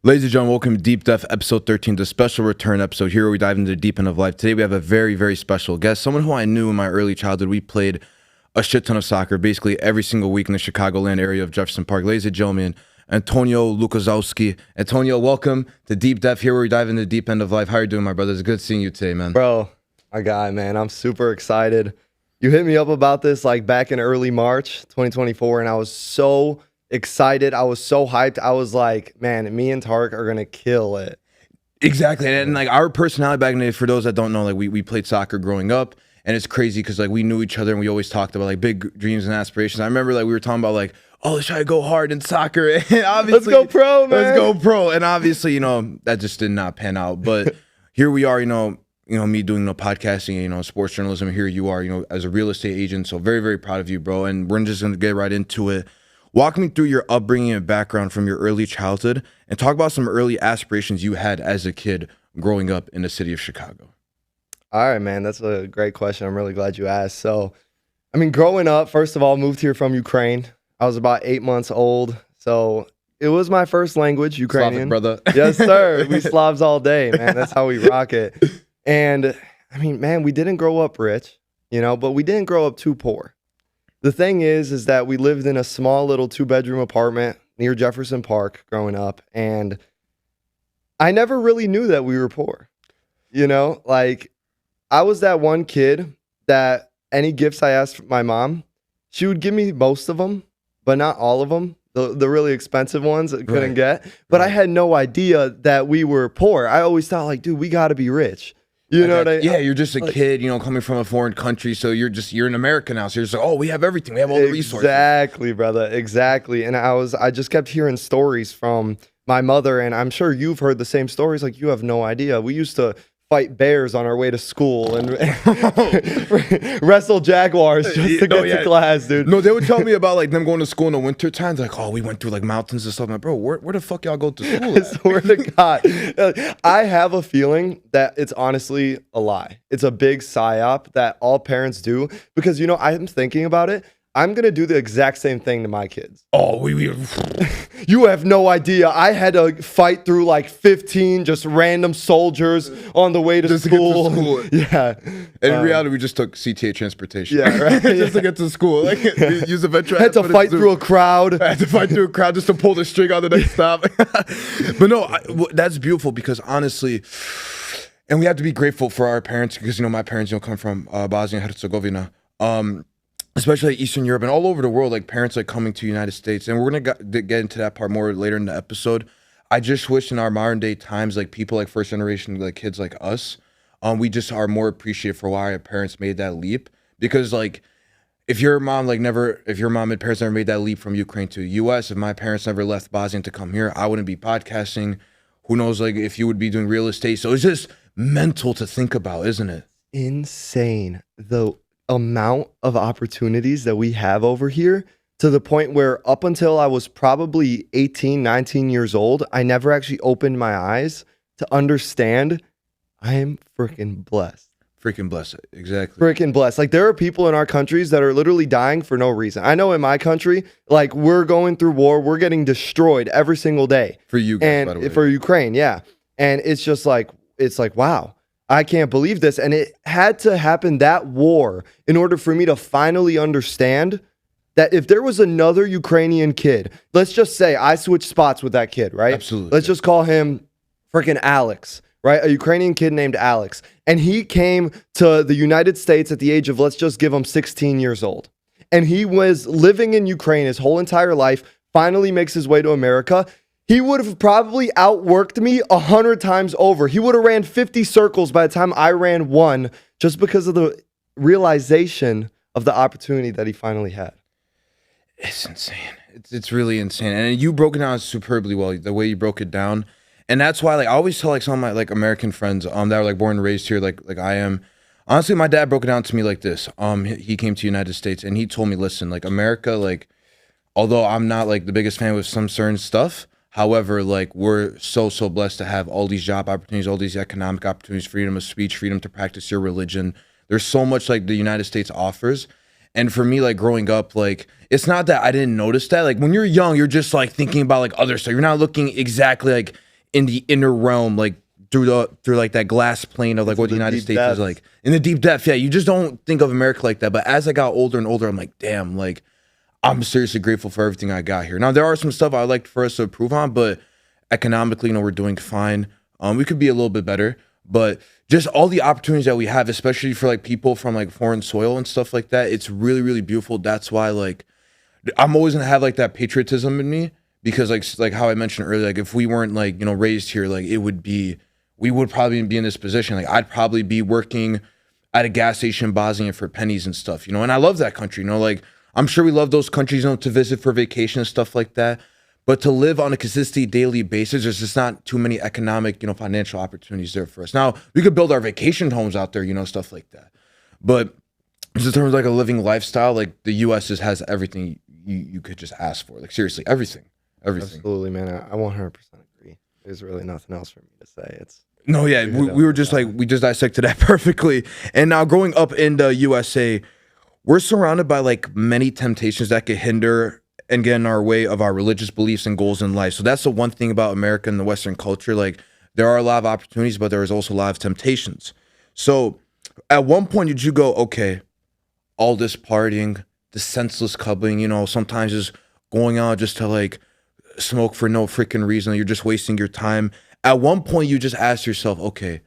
Ladies and gentlemen, welcome to Deep Depth episode 13, the special return episode here where we dive into the deep end of life. Today we have a very, very special guest, someone who I knew in my early childhood. We played a shit ton of soccer basically every single week in the Chicagoland area of Jefferson Park. Ladies and gentlemen, Antonio Lukaszewski. Antonio, welcome to Deep Depth here where we dive into the deep end of life. How are you doing, my brother? It's good seeing you today, man. Bro, my guy, man, I'm super excited. You hit me up about this like back in early March 2024, and I was so excited. I was so hyped. I was like, man, me and Tarek are gonna kill it. Exactly. And like our personality back in the day, for those that don't know, like we played soccer growing up, and it's crazy because like we knew each other and we always talked about like big dreams and aspirations. I remember like we were talking about like, oh, let's try to go hard in soccer. And obviously, let's go pro, man. Let's go pro. And obviously, you know, that just did not pan out. But here we are, you know, me doing podcasting, you know, sports journalism. Here you are, you know, as a real estate agent. So very, very proud of you, bro. And we're just gonna get right into it. Walk me through your upbringing and background from your early childhood and talk about some early aspirations you had as a kid growing up in the city of Chicago. All right, man. That's a great question. I'm really glad you asked. So, I mean, growing up, first of all, moved here from Ukraine. I was about 8 months old. So it was my first language, Ukrainian. Slavic, brother. Yes, sir. We Slavs all day, man. That's how we rock it. And I mean, man, we didn't grow up rich, you know, but we didn't grow up too poor. The thing is that we lived in a small little 2-bedroom apartment near Jefferson Park growing up, and I never really knew that we were poor. You know, like I was that one kid that any gifts I asked my mom, she would give me most of them, but not all of them. The really expensive ones I couldn't get. But I had no idea that we were poor. I always thought like, dude, we got to be rich. You know what I mean? Yeah, you're just a kid, you know, coming from a foreign country, so you're an American now. So you're just like, oh, we have everything. We have all the resources. Exactly, brother. Exactly. And I just kept hearing stories from my mother, and I'm sure you've heard the same stories. Like, you have no idea. We used to fight bears on our way to school and wrestle jaguars just to get to class, dude. No, they would tell me about like them going to school in the winter times. Like, oh, we went through like mountains and stuff. I'm like, bro, where the fuck y'all go to school I swear to God. I have a feeling that it's honestly a lie. It's a big psyop that all parents do because, you know, I'm thinking about it. I'm going to do the exact same thing to my kids. Oh, You have no idea. I had to fight through like 15 just random soldiers on the way to school. Yeah. And in reality, we just took CTA transportation. Yeah, right. Just to get to school. Like, use a Venture. Had to fight through a crowd. I had to fight through a crowd just to pull the string on the next stop. But no, that's beautiful because honestly, and we have to be grateful for our parents because, you know, my parents, you know, come from Bosnia and Herzegovina. Especially like Eastern Europe and all over the world, like parents like coming to the United States. And we're going to get into that part more later in the episode. I just wish in our modern day times, like people like first generation, like kids like us, we just are more appreciative for why our parents made that leap. Because like, if your mom and parents never made that leap from Ukraine to the US, if my parents never left Bosnia to come here, I wouldn't be podcasting. Who knows, like if you would be doing real estate. So it's just mental to think about, isn't it? Insane. The amount of opportunities that we have over here to the point where up until I was probably 18, 19 years old, I never actually opened my eyes to understand I am freaking blessed. Freaking blessed. Exactly. Freaking blessed. Like there are people in our countries that are literally dying for no reason. I know in my country, like we're going through war, we're getting destroyed every single day. For you guys, by the way. For Ukraine, yeah. And it's just like, wow. I can't believe this. And it had to happen, that war, in order for me to finally understand that if there was another Ukrainian kid, let's just say I switched spots with that kid, right? Absolutely. Let's just call him freaking Alex, right? A Ukrainian kid named Alex. And he came to the United States at the age of, let's just give him 16 years old. And he was living in Ukraine his whole entire life, finally makes his way to America. He would have probably outworked me 100 times over. He would have ran 50 circles by the time I ran one, just because of the realization of the opportunity that he finally had. It's insane. It's really insane. And you broke it down superbly well, the way you broke it down. And that's why, like, I always tell like some of my like American friends that are like born and raised here, like I am. Honestly, my dad broke it down to me like this. He came to the United States and he told me, listen, like America, like, although I'm not like the biggest fan with some certain stuff, however, like we're so blessed to have all these job opportunities, all these economic opportunities, freedom of speech, freedom to practice your religion. There's so much like the United States offers. And for me, like growing up, like it's not that I didn't notice that. Like when you're young, you're just like thinking about like other stuff. You're not looking exactly like in the inner realm, like through like that glass plane of like what the United States is like. In the deep depth, yeah. You just don't think of America like that. But as I got older and older, I'm like, damn, like I'm seriously grateful for everything I got here. Now there are some stuff I'd like for us to improve on, but economically, we're doing fine. We could be a little bit better, but just all the opportunities that we have, especially for like people from like foreign soil and stuff like that, it's really, really beautiful. That's why like I'm always gonna have like that patriotism in me, because like how I mentioned earlier, like if we weren't like raised here, like we would probably be in this position. Like I'd probably be working at a gas station in Bosnia for pennies and stuff, and I love that country, like I'm sure we love those countries, to visit for vacation and stuff like that. But to live on a consistent daily basis, there's just not too many economic, financial opportunities there for us. Now, we could build our vacation homes out there, stuff like that. But just in terms of like a living lifestyle, like the U.S. just has everything you could just ask for. Like seriously, everything. Absolutely, man. I 100% agree. There's really nothing else for me to say. We were just like, we just dissected that perfectly. And now growing up in the USA, we're surrounded by like many temptations that could hinder and get in our way of our religious beliefs and goals in life. So that's the one thing about America and the Western culture. Like there are a lot of opportunities, but there is also a lot of temptations. So at one point did you go, okay, all this partying, the senseless clubbing, sometimes just going out just to like smoke for no freaking reason. You're just wasting your time. At one point you just ask yourself, okay,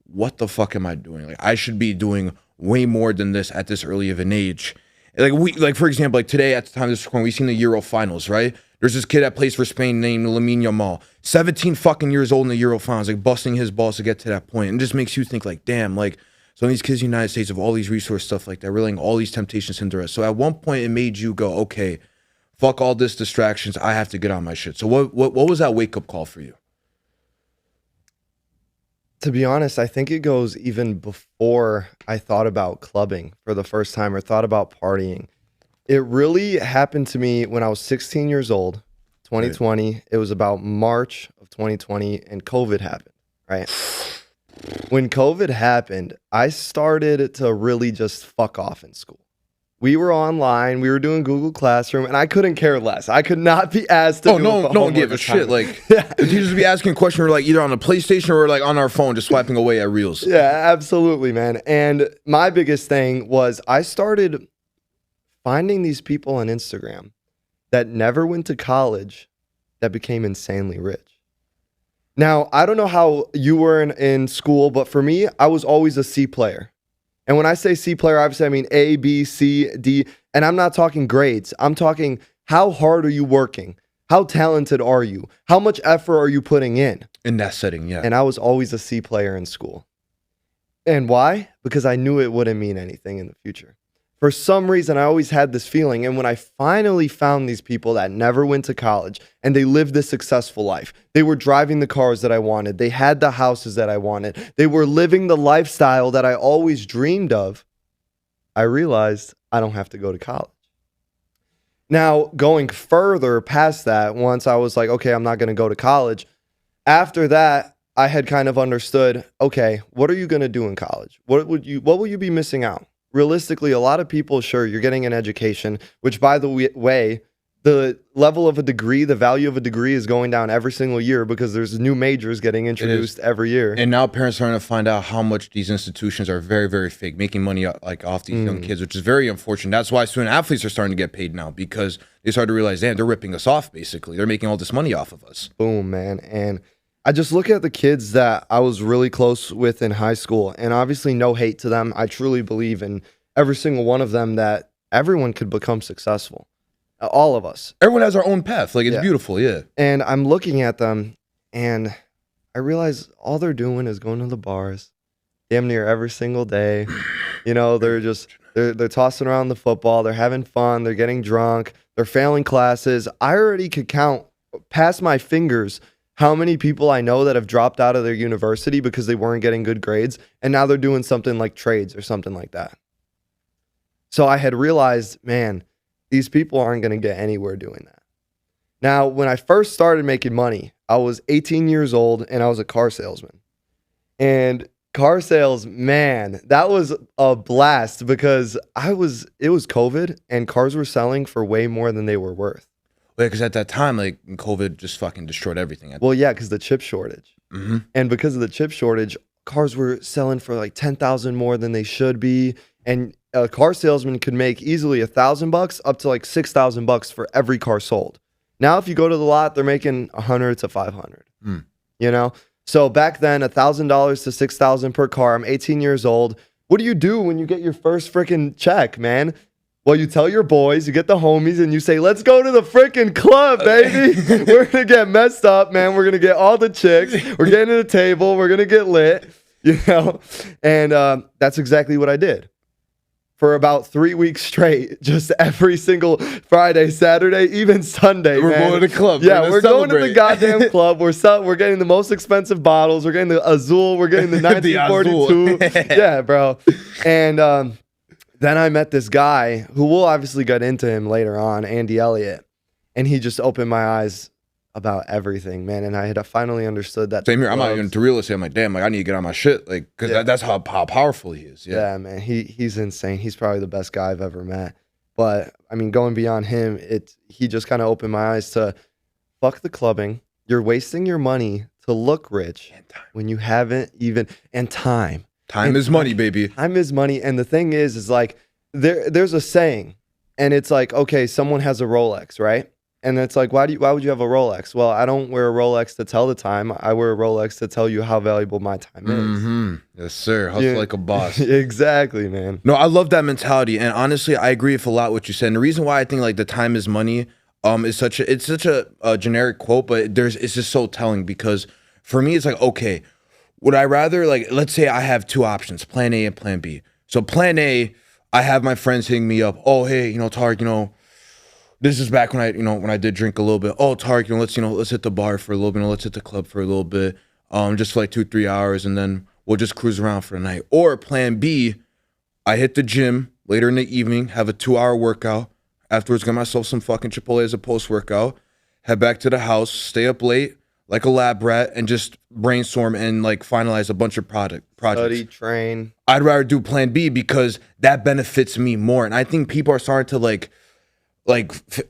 what the fuck am I doing? Like I should be doing way more than this at this early of an age. Like for example, like today at the time of this recording, we've seen the Euro finals, right? There's this kid that plays for Spain named Lamine Yamal, 17 fucking years old in the Euro finals, like busting his balls to get to that point. And it just makes you think like, damn, like some of these kids in the United States have all these resources, stuff like that, realizing all these temptations hinder us. So at one point it made you go, okay, fuck all this distractions. I have to get on my shit. So what was that wake up call for you? To be honest, I think it goes even before I thought about clubbing for the first time or thought about partying. It really happened to me when I was 16 years old, 2020. Right. It was about March of 2020 and COVID happened, right? When COVID happened, I started to really just fuck off in school. We were online, we were doing Google Classroom, and I couldn't care less. I could not be asked to no one gave a shit. Like, you just be asking a question, or like either on the PlayStation or like on our phone, just swiping away at reels. Yeah, absolutely, man. And my biggest thing was I started finding these people on Instagram that never went to college that became insanely rich. Now, I don't know how you were in school, but for me, I was always a C player. And when I say C player, obviously I mean A, B, C, D. And I'm not talking grades. I'm talking how hard are you working? How talented are you? How much effort are you putting in? In that setting, yeah. And I was always a C player in school. And why? Because I knew it wouldn't mean anything in the future. For some reason, I always had this feeling. And when I finally found these people that never went to college and they lived this successful life, they were driving the cars that I wanted. They had the houses that I wanted. They were living the lifestyle that I always dreamed of. I realized I don't have to go to college. Now, going further past that, once I was like, okay, I'm not going to go to college. After that, I had kind of understood, okay, what are you going to do in college? What will you be missing out? Realistically, a lot of people, sure, you're getting an education, which by the way, the level of a degree, the value of a degree is going down every single year because there's new majors getting introduced every year. And now parents are starting to find out how much these institutions are very, very fake, making money like off these young kids, which is very unfortunate. That's why student athletes are starting to get paid now, because they started to realize, damn, they're ripping us off, basically. They're making all this money off of us. Boom, man. And I just look at the kids that I was really close with in high school, and obviously no hate to them. I truly believe in every single one of them that everyone could become successful. All of us. Everyone has our own path. Like, it's beautiful, yeah. And I'm looking at them, and I realize all they're doing is going to the bars damn near every single day. They're tossing around the football. They're having fun. They're getting drunk. They're failing classes. I already could count past my fingers how many people I know that have dropped out of their university because they weren't getting good grades, and now they're doing something like trades or something like that. So I had realized, man, these people aren't going to get anywhere doing that. Now, when I first started making money, I was 18 years old and I was a car salesman. And car sales, man, that was a blast because it was COVID and cars were selling for way more than they were worth. Because at that time, like COVID just fucking destroyed everything. Well, yeah, because the chip shortage. And because of the chip shortage, cars were selling for like 10,000 more than they should be. And a car salesman could make easily $1,000 up to like $6,000 for every car sold. Now, if you go to the lot, they're making 100 to 500. You know? So back then, $1,000 to $6,000 per car. I'm 18 years old. What do you do when you get your first freaking check, man? Well, you tell your boys, you get the homies, and you say, let's go to the freaking club, baby. We're going to get messed up, man. We're going to get all the chicks. We're getting to the table. We're going to get lit, you know? And that's exactly what I did. For about 3 weeks straight, just every single Friday, Saturday, even Sunday, We're man. going to the club. Yeah, we're going to the goddamn club. We're getting the most expensive bottles. We're getting the Azul. We're getting the 1942. Yeah, bro. And then I met this guy who we'll obviously get into him later on, Andy Elliot. And he just opened my eyes about everything, man. And I had finally understood that. Same here. I'm not even into real estate. I'm like, damn, like I need to get on my shit. Like, because that's how powerful he is. Yeah, man. He's insane. He's probably the best guy I've ever met. But I mean, going beyond him, he just kind of opened my eyes to fuck the clubbing. You're wasting your money to look rich when you haven't even, and time. Time is money, baby. Time is money. And the thing is like, there's a saying, and it's like, okay, someone has a Rolex, right? And it's like, why would you have a Rolex? Well, I don't wear a Rolex to tell the time. I wear a Rolex to tell you how valuable my time is. Yes, sir. Hustle like a boss. Exactly, man. No, I love that mentality. And honestly, I agree with a lot what you said. And the reason why I think like the time is money is such a generic quote, but it's just so telling, because for me, it's like, okay, would I rather, like, let's say I have two options, plan A and plan B. So plan A, I have my friends hitting me up. Oh, hey, you know, Tarek, you know, this is back when I did drink a little bit. Oh, Tarek, let's hit the bar for a little bit. Let's hit the club for a little bit. Just for like 2-3 hours, and then we'll just cruise around for the night. Or plan B, I hit the gym later in the evening, have a 2-hour workout. Afterwards, get myself some fucking Chipotle as a post-workout. Head back to the house, stay up late like a lab rat, and just brainstorm and like finalize a bunch of projects. Study, train. I'd rather do plan B because that benefits me more. And I think people are starting to like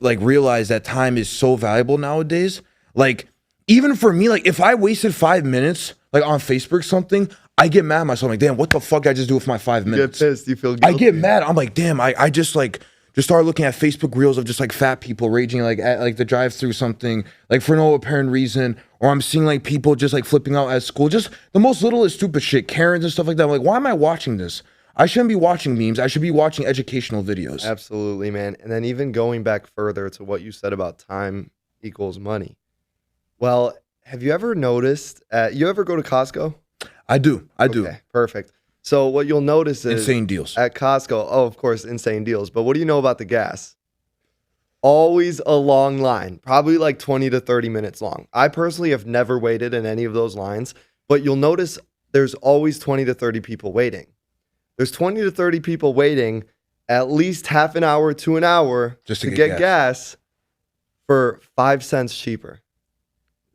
realize that time is so valuable nowadays. Like, even for me, like if I wasted 5 minutes like on Facebook or something, I get mad at myself. I'm like, damn, what the fuck did I just do with my 5 minutes? You get pissed. You feel guilty. I get mad. I'm like, damn, I just started looking at Facebook reels of just like fat people raging like at like the drive-through something like for no apparent reason, or I'm seeing like people just like flipping out at school, just the most littlest stupid shit, Karens and stuff like that. I'm like, why am I watching this? I shouldn't be watching memes. I should be watching educational videos. Absolutely, man. And then even going back further to what you said about time equals money. Well, have you ever noticed, you ever go to Costco? I do. Okay, perfect. So what you'll notice is insane deals at Costco. Oh, of course, insane deals. But what do you know about the gas? Always a long line, probably like 20 to 30 minutes long. I personally have never waited in any of those lines, but you'll notice there's always 20 to 30 people waiting. There's 20 to 30 people waiting at least half an hour to an hour just to get gas for 5 cents cheaper.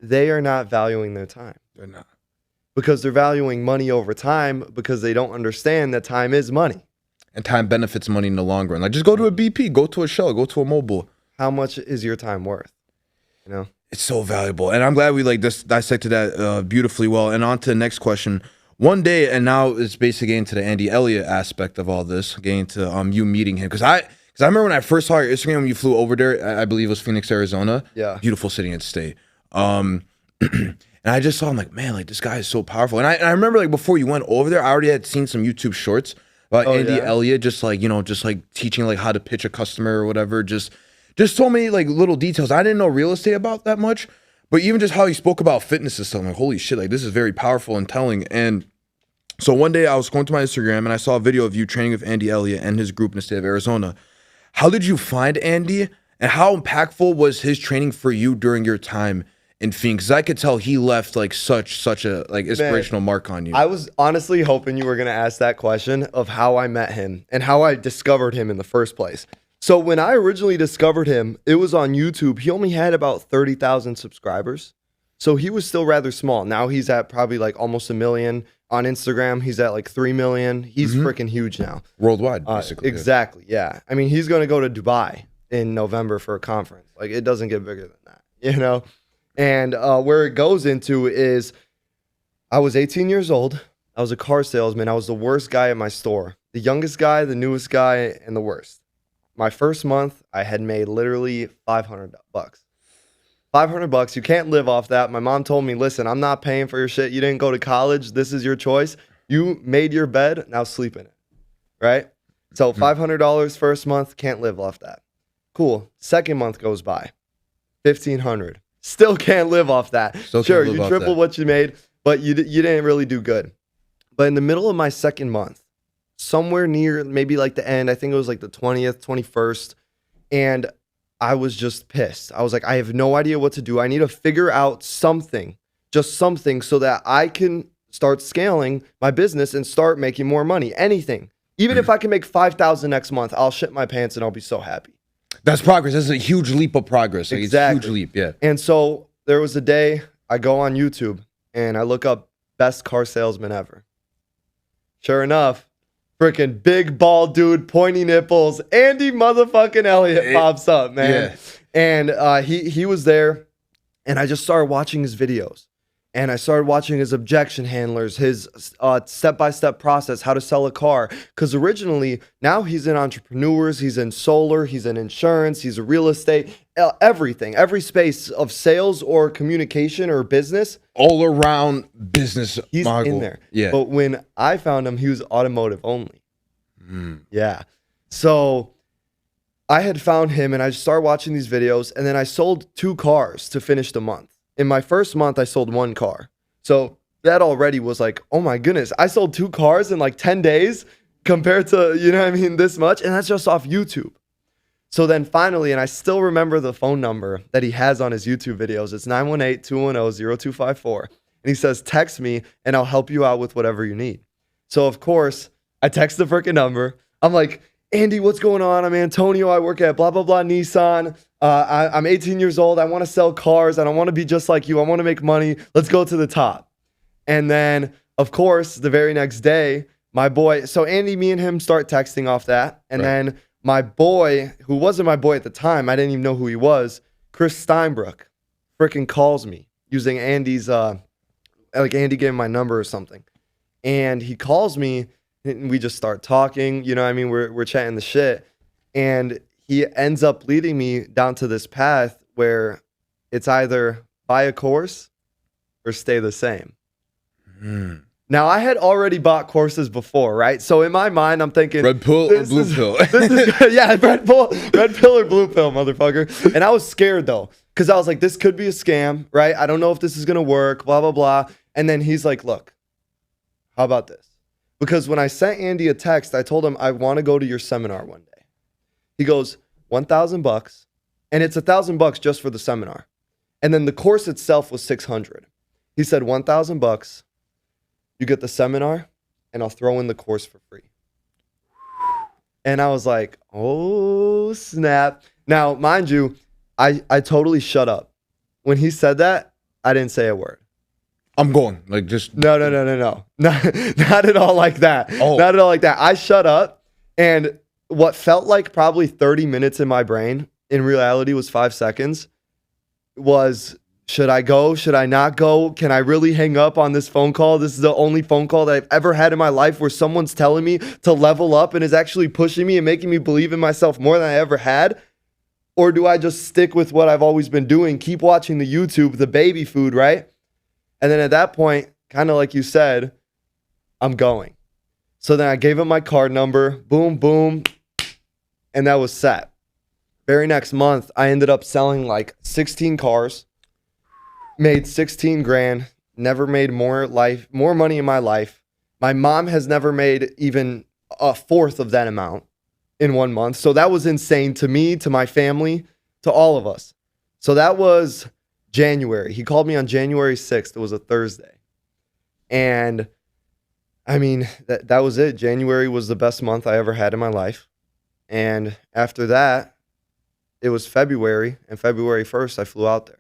They are not valuing their time. They're not. Because they're valuing money over time, because they don't understand that time is money. And time benefits money in the long run. Like, just go to a BP, go to a Shell, go to a Mobil. How much is your time worth? You know? It's so valuable. And I'm glad we like just dissected that beautifully well. And on to the next question. One day, and now it's basically getting to the Andy Elliot aspect of all this, getting to you meeting him. Because I remember when I first saw your Instagram when you flew over there, I believe it was Phoenix, Arizona. Yeah. Beautiful city and state. And I just saw, I'm like, man, like this guy is so powerful. And I remember like before you went over there, I already had seen some YouTube shorts about Andy Elliot, just like, just like teaching like how to pitch a customer or whatever. Just so many like little details. I didn't know real estate about that much, but even just how he spoke about fitness and stuff, I'm like, holy shit, like this is very powerful and telling. And so one day I was going to my Instagram and I saw a video of you training with Andy Elliot and his group in the state of Arizona. How did you find Andy, and how impactful was his training for you during your time in Phoenix? Because I could tell he left like such a like inspirational mark on you. I was honestly hoping you were going to ask that question of how I met him and how I discovered him in the first place. So when I originally discovered him, it was on YouTube. He only had about 30,000 subscribers. So he was still rather small. Now he's at probably like almost 1 million. On Instagram, he's at like 3 million. He's freaking huge now. Worldwide, basically. Exactly, yeah. I mean, he's going to go to Dubai in November for a conference. Like, it doesn't get bigger than that, you know? And where it goes into is I was 18 years old. I was a car salesman. I was the worst guy at my store. The youngest guy, the newest guy, and the worst. My first month, I had made literally $500. $500. You can't live off that. My mom told me, listen, I'm not paying for your shit. You didn't go to college. This is your choice. You made your bed. Now sleep in it. Right? So $500 first month, can't live off that. Cool. Second month goes by. $1,500. Still can't live off that. Sure, you tripled what you made, but you didn't really do good. But in the middle of my second month, somewhere near maybe like the end, I think it was like the 20th, 21st, and I was just pissed. I was like, I have no idea what to do. I need to figure out something, just something, so that I can start scaling my business and start making more money. Anything. Even if I can make $5,000 next month, I'll shit my pants and I'll be so happy. That's progress. That's a huge leap of progress. Like, exactly. It's a huge leap, yeah. And so there was a day I go on YouTube and I look up best car salesman ever. Sure enough, freaking big bald dude, pointy nipples, Andy motherfucking Elliot pops up, man. Yeah. And he was there, and I just started watching his videos. And I started watching his objection handlers, his step-by-step process, how to sell a car. Because originally, now he's in entrepreneurs, he's in solar, he's in insurance, he's in real estate, everything. Every space of sales or communication or business. All around business. He's in there. Yeah. But when I found him, he was automotive only. Yeah. So I had found him, and I started watching these videos, and then I sold 2 cars to finish the month. In my first month, I sold 1 car. So that already was like, oh my goodness, I sold 2 cars in like 10 days compared to, you know what I mean, this much. And that's just off YouTube. So then finally, and I still remember the phone number that he has on his YouTube videos. It's 918-210-0254. And he says, text me and I'll help you out with whatever you need. So of course, I text the freaking number. I'm like, Andy, what's going on? I'm Antonio. I work at blah, blah, blah, Nissan. I'm 18 years old. I want to sell cars. I don't want to be just like you. I want to make money. Let's go to the top. And then, of course, the very next day, my boy, so Andy, me and him start texting off that. And then my boy, who wasn't my boy at the time, I didn't even know who he was, Chris Steinbrook, freaking calls me using Andy's, like Andy gave him my number or something. And he calls me. And we just start talking, you know what I mean? We're chatting the shit. And he ends up leading me down to this path where it's either buy a course or stay the same. Now, I had already bought courses before, right? So in my mind, I'm thinking... Red pill or blue pill? Yeah, red pill or blue pill, motherfucker. And I was scared, though, because I was like, this could be a scam, right? I don't know if this is going to work, blah, blah, blah. And then he's like, look, how about this? Because when I sent Andy a text, I told him I want to go to your seminar one day. He goes, $1,000, and it's $1,000 just for the seminar. And then the course itself was $600. He said, $1,000, you get the seminar, and I'll throw in the course for free. And I was like, oh, snap. Now, mind you, I totally shut up. When he said that, I didn't say a word. I'm going. Like, just... No. Not at all like that. Oh. Not at all like that. I shut up, and what felt like probably 30 minutes in my brain, in reality was 5 seconds, was, should I go? Should I not go? Can I really hang up on this phone call? This is the only phone call that I've ever had in my life where someone's telling me to level up and is actually pushing me and making me believe in myself more than I ever had. Or do I just stick with what I've always been doing, keep watching the YouTube, the baby food, right? And then at that point, kind of like you said, I'm going. So then I gave him my card number, boom, boom, and that was set. Very next month, I ended up selling like 16 cars, made 16 grand, never made more money in my life. My mom has never made even a fourth of that amount in 1 month. So that was insane to me, to my family, to all of us. So that was January. He called me on January 6th. It was a Thursday. And I mean, that was it. January was the best month I ever had in my life. And after that, it was February. And February 1st, I flew out there.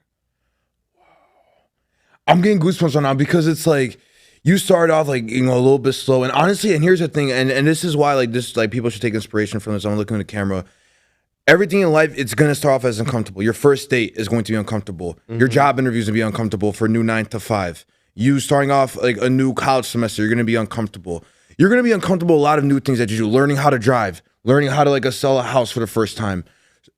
I'm getting goosebumps right now because it's like, you start off like, you know, a little bit slow. And honestly, and here's the thing, and this is why like this, like people should take inspiration from this. I'm looking at the camera. everything in life, it's going to start off as uncomfortable. Your first date is going to be uncomfortable. Your job interview is going to be uncomfortable for a new 9 to 5. You starting off like a new college semester, you're going to be uncomfortable. You're going to be uncomfortable a lot of new things that you do. Learning how to drive, learning how to like sell a house for the first time,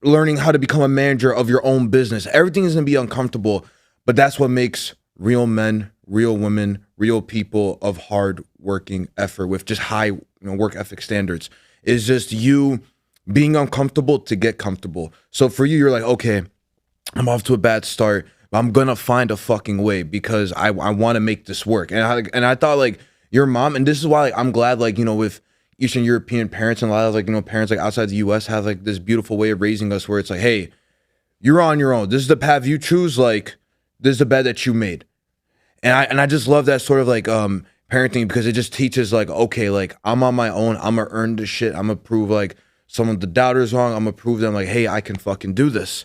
learning how to become a manager of your own business. Everything is going to be uncomfortable, but that's what makes real men, real women, real people of hard working effort with just high work ethic standards. Is just you being uncomfortable to get comfortable. So for you, you're like, okay, I'm off to a bad start, but I'm gonna find a fucking way because I want to make this work. And I thought like your mom, and this is why like, I'm glad like with Eastern European parents and a lot of like parents like outside the U.S. have like this beautiful way of raising us where it's like, hey, you're on your own. This is the path you choose. Like this is the bed that you made. And I just love that sort of like parenting because it just teaches like, okay, like I'm on my own. I'm gonna earn this shit. I'm gonna prove like some of the doubters wrong. I'm gonna prove them like, hey, I can fucking do this.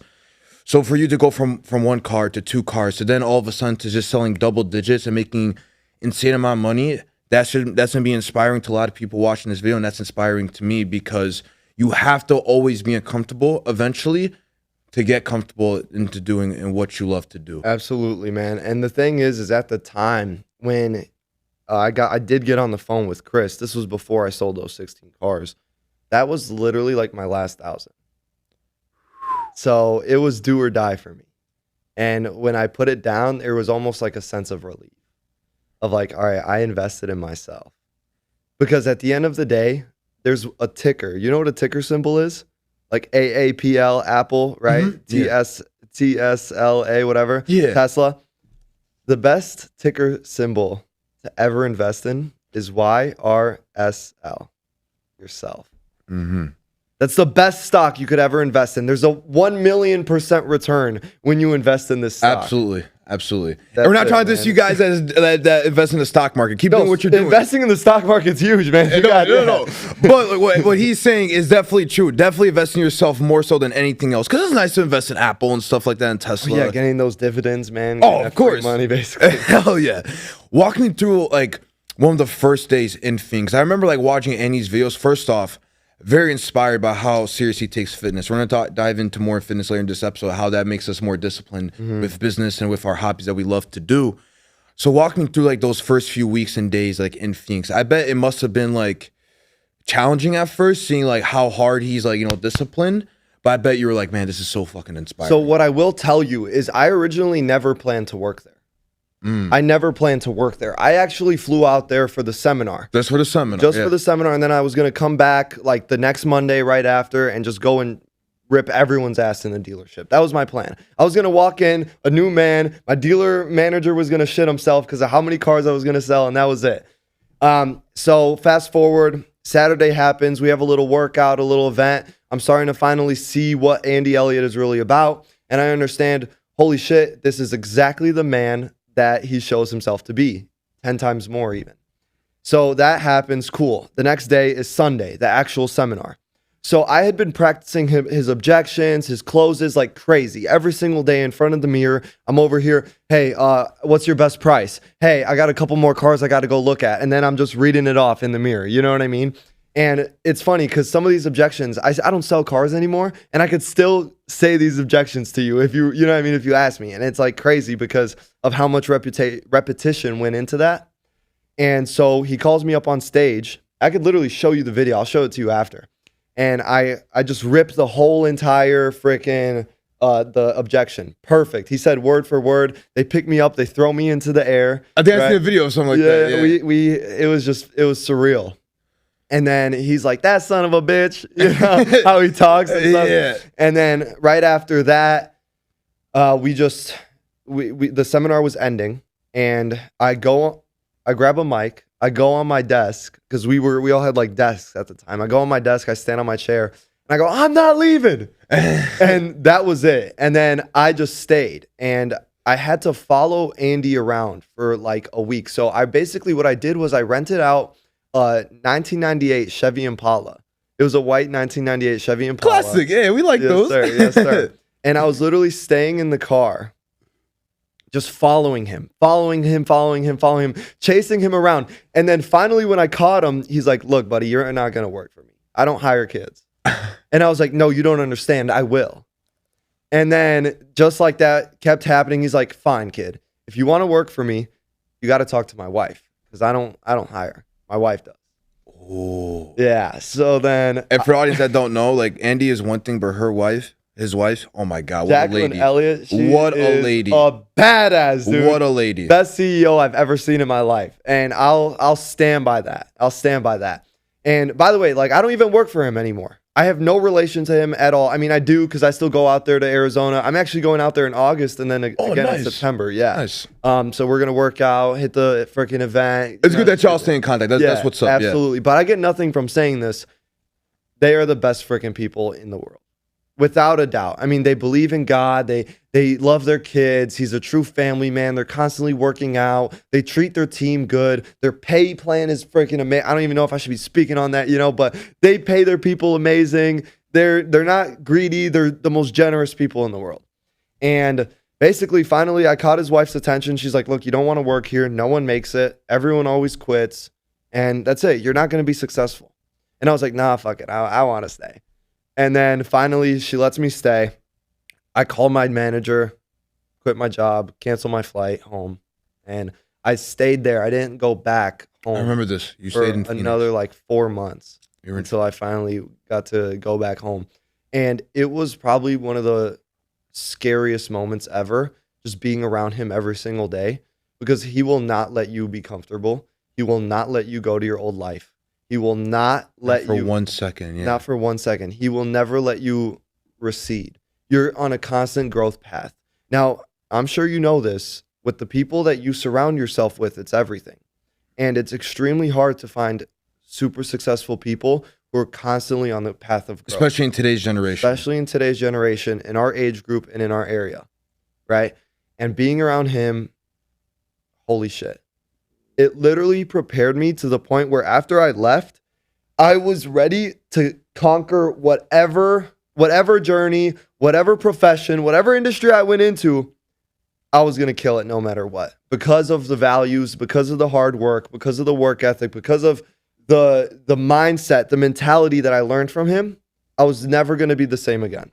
So for you to go from 1 car to 2 cars to then all of a sudden to just selling double digits and making insane amount of money, that's gonna be inspiring to a lot of people watching this video, and that's inspiring to me because you have to always be uncomfortable eventually to get comfortable into doing and what you love to do. Absolutely, man. And the thing is at the time when I did get on the phone with Chris, this was before I sold those 16 cars. That was literally like my last 1,000. So it was do or die for me. And when I put it down, there was almost like a sense of relief of like, all right, I invested in myself. Because at the end of the day, there's a ticker. You know what a ticker symbol is? Like AAPL, Apple, right? TSLA, whatever. Yeah. Tesla. The best ticker symbol to ever invest in is YRSL, yourself. That's the best stock you could ever invest in. There's a 1,000,000% return when you invest in this stock. Absolutely. And we're not trying to diss you guys that invest in the stock market. Keep doing what you're doing. Investing in the stock market's huge, man. No. But what he's saying is definitely true. Definitely invest in yourself more so than anything else. Because it's nice to invest in Apple and stuff like that and Tesla. Yeah, getting those dividends, man. Oh, of course. Money, basically. Hell yeah. Walk me through like one of the first days in Phoenix. I remember like watching Andy's videos. First off, very inspired by how serious he takes fitness. We're going to dive into more fitness later in this episode, how that makes us more disciplined with business and with our hobbies that we love to do. So walk me through like those first few weeks and days like in Phoenix. I bet it must have been like challenging at first, seeing like how hard he's like, disciplined. But I bet you were like, man, this is so fucking inspiring. So what I will tell you is I originally never planned to work there. I never planned to work there. I actually flew out there for the seminar. Just for the seminar. Just for the seminar. And then I was going to come back like the next Monday right after and just go and rip everyone's ass in the dealership. That was my plan. I was going to walk in, a new man. My dealer manager was going to shit himself because of how many cars I was going to sell. And that was it. So fast forward, Saturday happens. We have a little workout, a little event. I'm starting to finally see what Andy Elliot is really about. And I understand, holy shit, this is exactly the man that he shows himself to be, 10 times more even. So that happens, cool. The next day is Sunday, the actual seminar. So I had been practicing his objections, his closes like crazy. Every single day in front of the mirror, I'm over here, hey, what's your best price? Hey, I got a couple more cars I got to go look at. And then I'm just reading it off in the mirror, you know what I mean? And it's funny because some of these objections, I don't sell cars anymore, and I could still say these objections to you if you know what I mean, if you ask me. And it's like crazy because of how much repetition went into that. And so he calls me up on stage. I could literally show you the video. I'll show it to you after. And I just ripped the whole entire freaking the objection. Perfect. He said word for word. They pick me up. They throw me into the air. I think I seen a video of something like that. Yeah, it was surreal. And then he's like, that son of a bitch, how he talks and stuff. Yeah. And then right after that, the seminar was ending, and I grab a mic, I go on my desk, because we all had like desks at the time. I go on my desk, I stand on my chair, and I go, I'm not leaving. And that was it. And then I just stayed, and I had to follow Andy around for like a week. So what I did was I rented out 1998 Chevy Impala. It was a white 1998 Chevy Impala. Classic. Yeah, we like those. Sir. Yes, sir. And I was literally staying in the car, just following him, chasing him around. And then finally when I caught him, he's like, look, buddy, you're not going to work for me. I don't hire kids. And I was like, no, you don't understand. I will. And then just like that kept happening. He's like, fine, kid. If you want to work for me, you got to talk to my wife because I don't hire. My wife does. Oh. Yeah. So then. And for the audience that don't know, like Andy is one thing, but his wife, oh my God, what Jacqueline a lady. Elliot. What a lady. A badass, dude. What a lady. Best CEO I've ever seen in my life. And I'll stand by that. I'll stand by that. And by the way, like I don't even work for him anymore. I have no relation to him at all. I mean, I do because I still go out there to Arizona. I'm actually going out there in August and then again in September. Yeah. Nice. So we're gonna work out, hit the freaking event. It's good that y'all stay in contact. That's what's up. Absolutely. Yeah. But I get nothing from saying this. They are the best freaking people in the world. Without a doubt. I mean, they believe in God. They love their kids. He's a true family man. They're constantly working out. They treat their team good. Their pay plan is freaking amazing. I don't even know if I should be speaking on that, but they pay their people amazing. They're not greedy. They're the most generous people in the world. And basically, finally, I caught his wife's attention. She's like, look, you don't want to work here. No one makes it. Everyone always quits. And that's it. You're not going to be successful. And I was like, nah, fuck it. I want to stay. And then finally, she lets me stay. I called my manager, quit my job, canceled my flight home. And I stayed there. I didn't go back home. I remember this. You for stayed in Phoenix. Another like 4 months until I finally got to go back home. And it was probably one of the scariest moments ever, just being around him every single day, because he will not let you be comfortable. He will not let you go to your old life. He will not let you. For 1 second, yeah. Not for 1 second. He will never let you recede. You're on a constant growth path. Now, I'm sure you know this. With the people that you surround yourself with, it's everything. And it's extremely hard to find super successful people who are constantly on the path of growth. Especially in today's generation. Especially in today's generation, in our age group and in our area, right? And being around him, holy shit. It literally prepared me to the point where after I left, I was ready to conquer whatever journey, whatever profession, whatever industry I went into. I was going to kill it no matter what, because of the values, because of the hard work, because of the work ethic, because of the mindset, the mentality that I learned from him. I was never going to be the same again.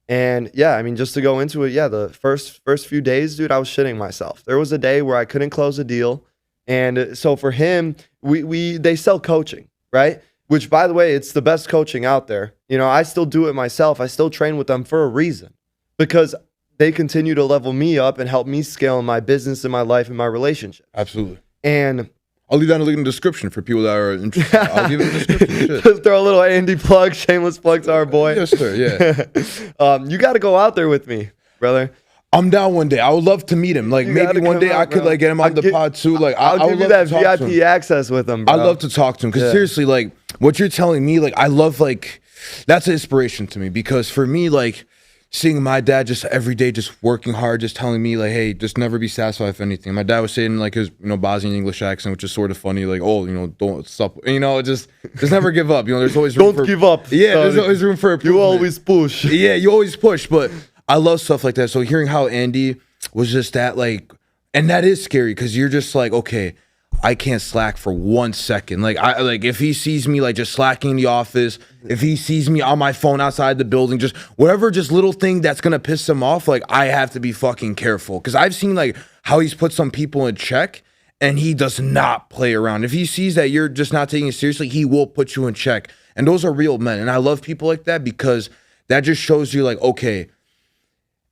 And yeah, I mean, just to go into it, yeah, the first few days, dude, I was shitting myself. There was a day where I couldn't close a deal. And so for him, they sell coaching, right? Which, by the way, it's the best coaching out there. I still do it myself. I still train with them for a reason, because they continue to level me up and help me scale in my business and my life and my relationship. Absolutely. And I'll leave that in the description for people that are interested. I'll give it the description. Just throw a little Andy plug, shameless plug to our boy. Yes, sir. Yeah. You got to go out there with me, brother. I'm down one day. I would love to meet him. Like, maybe one day I could like get him on the pod too. Like, I'll give you that VIP access with him, bro. I'd love to talk to him because seriously, like what you're telling me, like I love, like that's an inspiration to me, because for me, like seeing my dad just every day just working hard, just telling me like, hey, just never be satisfied with anything. My dad was saying like his Bosnian English accent, which is sort of funny, like, oh, don't stop, just never give up. There's always room don't give up. Yeah, there's always room for improvement. You always push. Yeah, you always push, but I love stuff like that. So hearing how Andy was just that, like, and that is scary, because you're just like, okay, I can't slack for 1 second. Like, if he sees me like just slacking in the office, if he sees me on my phone outside the building, just whatever, just little thing that's gonna piss him off, like I have to be fucking careful, because I've seen like how he's put some people in check, and he does not play around. If he sees that you're just not taking it seriously, he will put you in check, and those are real men. And I love people like that, because that just shows you like, okay.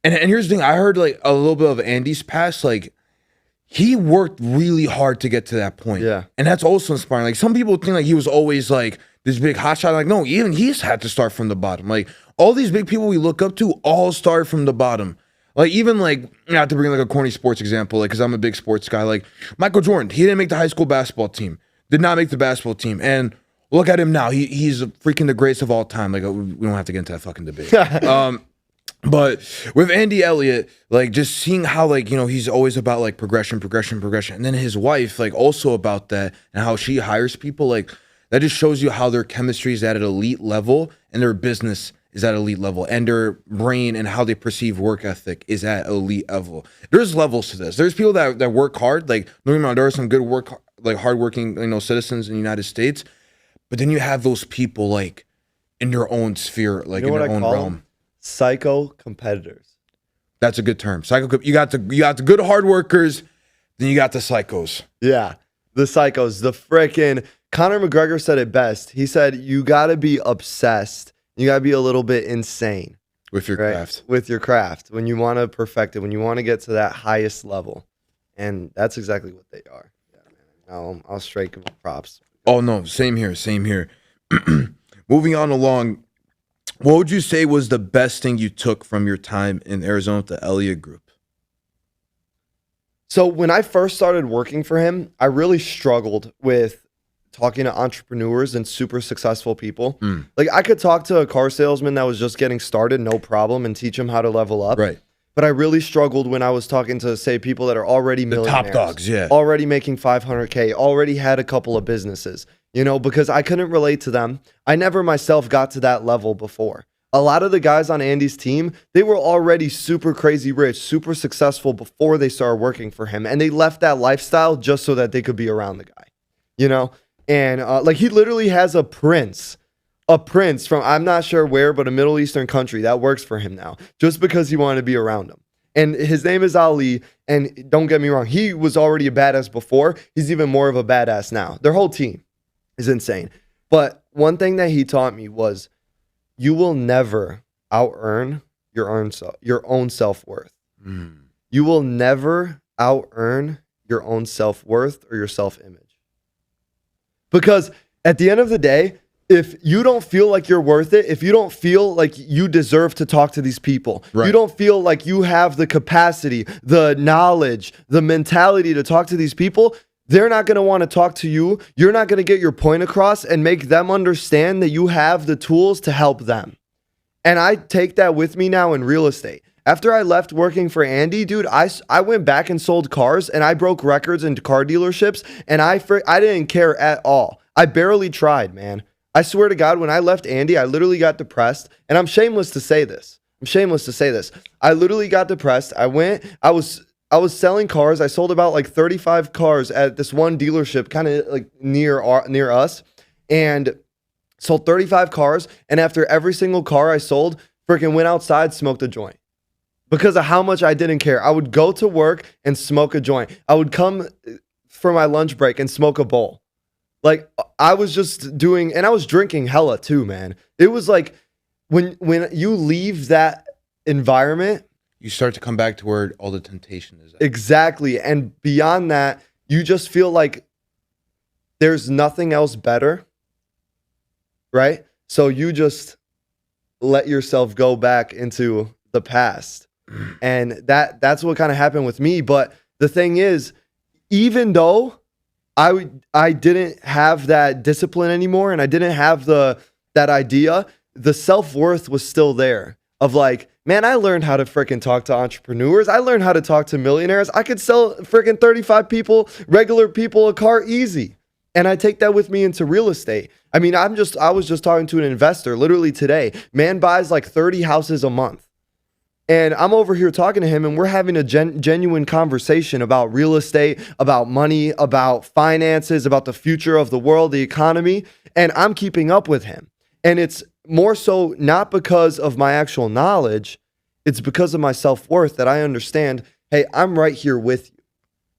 And here's the thing, I heard like a little bit of Andy's past, like he worked really hard to get to that point. Yeah. And that's also inspiring. Like some people think like he was always like this big hotshot. Like, no, even he's had to start from the bottom. Like all these big people we look up to all start from the bottom. Like even like, not to bring like a corny sports example, like because I'm a big sports guy, like Michael Jordan, he didn't make the high school basketball team, did not make the basketball team. And look at him now. He's freaking the greatest of all time. Like we don't have to get into that fucking debate. But with Andy Elliot, like just seeing how like, he's always about like progression. And then his wife, like also about that, and how she hires people, like that just shows you how their chemistry is at an elite level, and their business is at elite level, and their brain and how they perceive work ethic is at elite level. There's levels to this. There's people that work hard. Like, there are some good hardworking, citizens in the United States. But then you have those people like in your own sphere, like You know in what your I own call realm. them? Psycho competitors. That's a good term. You got the good hard workers, then you got the psychos. Yeah, the psychos. The frickin' Conor McGregor said it best. He said, you got to be obsessed. You got to be a little bit insane. With your craft. With your craft. When you want to perfect it, when you want to get to that highest level. And that's exactly what they are. Yeah, man. I'll straight give them props. Oh, no. Same here. Moving on along, what would you say was the best thing you took from your time in Arizona with the Elliot Group? So when I first started working for him, I really struggled with talking to entrepreneurs and super successful people. Like I could talk to a car salesman that was just getting started, no problem, and teach him how to level up. Right. But I really struggled when I was talking to, say, people that are already millionaires. Top dogs, yeah. Already making $500K, already had a couple of businesses, because I couldn't relate to them. I never myself got to that level before. A lot of the guys on Andy's team, they were already super crazy rich, super successful before they started working for him. And they left that lifestyle just so that they could be around the guy, And like he literally has a prince from, I'm not sure where, but a Middle Eastern country that works for him now, just because he wanted to be around him. And his name is Ali. And don't get me wrong, he was already a badass before. He's even more of a badass now. Their whole team is insane. But one thing that he taught me was, you will never out-earn your own self-worth. You will never out-earn your own self-worth or your self-image. Because at the end of the day, if you don't feel like you're worth it, if you don't feel like you deserve to talk to these people, you don't feel like you have the capacity, the knowledge, the mentality to talk to these people, they're not going to want to talk to you. You're not going to get your point across and make them understand that you have the tools to help them. And I take that with me now in real estate. After I left working for Andy, dude, I went back and sold cars and I broke records in car dealerships and I didn't care at all. I barely tried, man. I swear to God, when I left Andy, I literally got depressed, and I'm shameless to say this. I literally got depressed. I was selling cars. I sold about like 35 cars at this one dealership kind of like near us, and sold 35 cars. And after every single car I sold, freaking went outside, smoked a joint because of how much I didn't care. I would go to work and smoke a joint. I would come for my lunch break and smoke a bowl. Like I was just doing, and I was drinking hella too, man. It was like when you leave that environment, you start to come back to where all the temptation is at. Exactly. And beyond that, you just feel like there's nothing else better, right? So you just let yourself go back into the past. And that's what kind of happened with me. But the thing is, even though I didn't have that discipline anymore and I didn't have that idea, the self-worth was still there of like, man, I learned how to freaking talk to entrepreneurs. I learned how to talk to millionaires. I could sell freaking 35 people, regular people, a car easy. And I take that with me into real estate. I mean, I was just talking to an investor literally today. Man buys like 30 houses a month. And I'm over here talking to him and we're having a genuine conversation about real estate, about money, about finances, about the future of the world, the economy. And I'm keeping up with him. And it's more so not because of my actual knowledge. It's because of my self-worth that I understand, hey, I'm right here with you.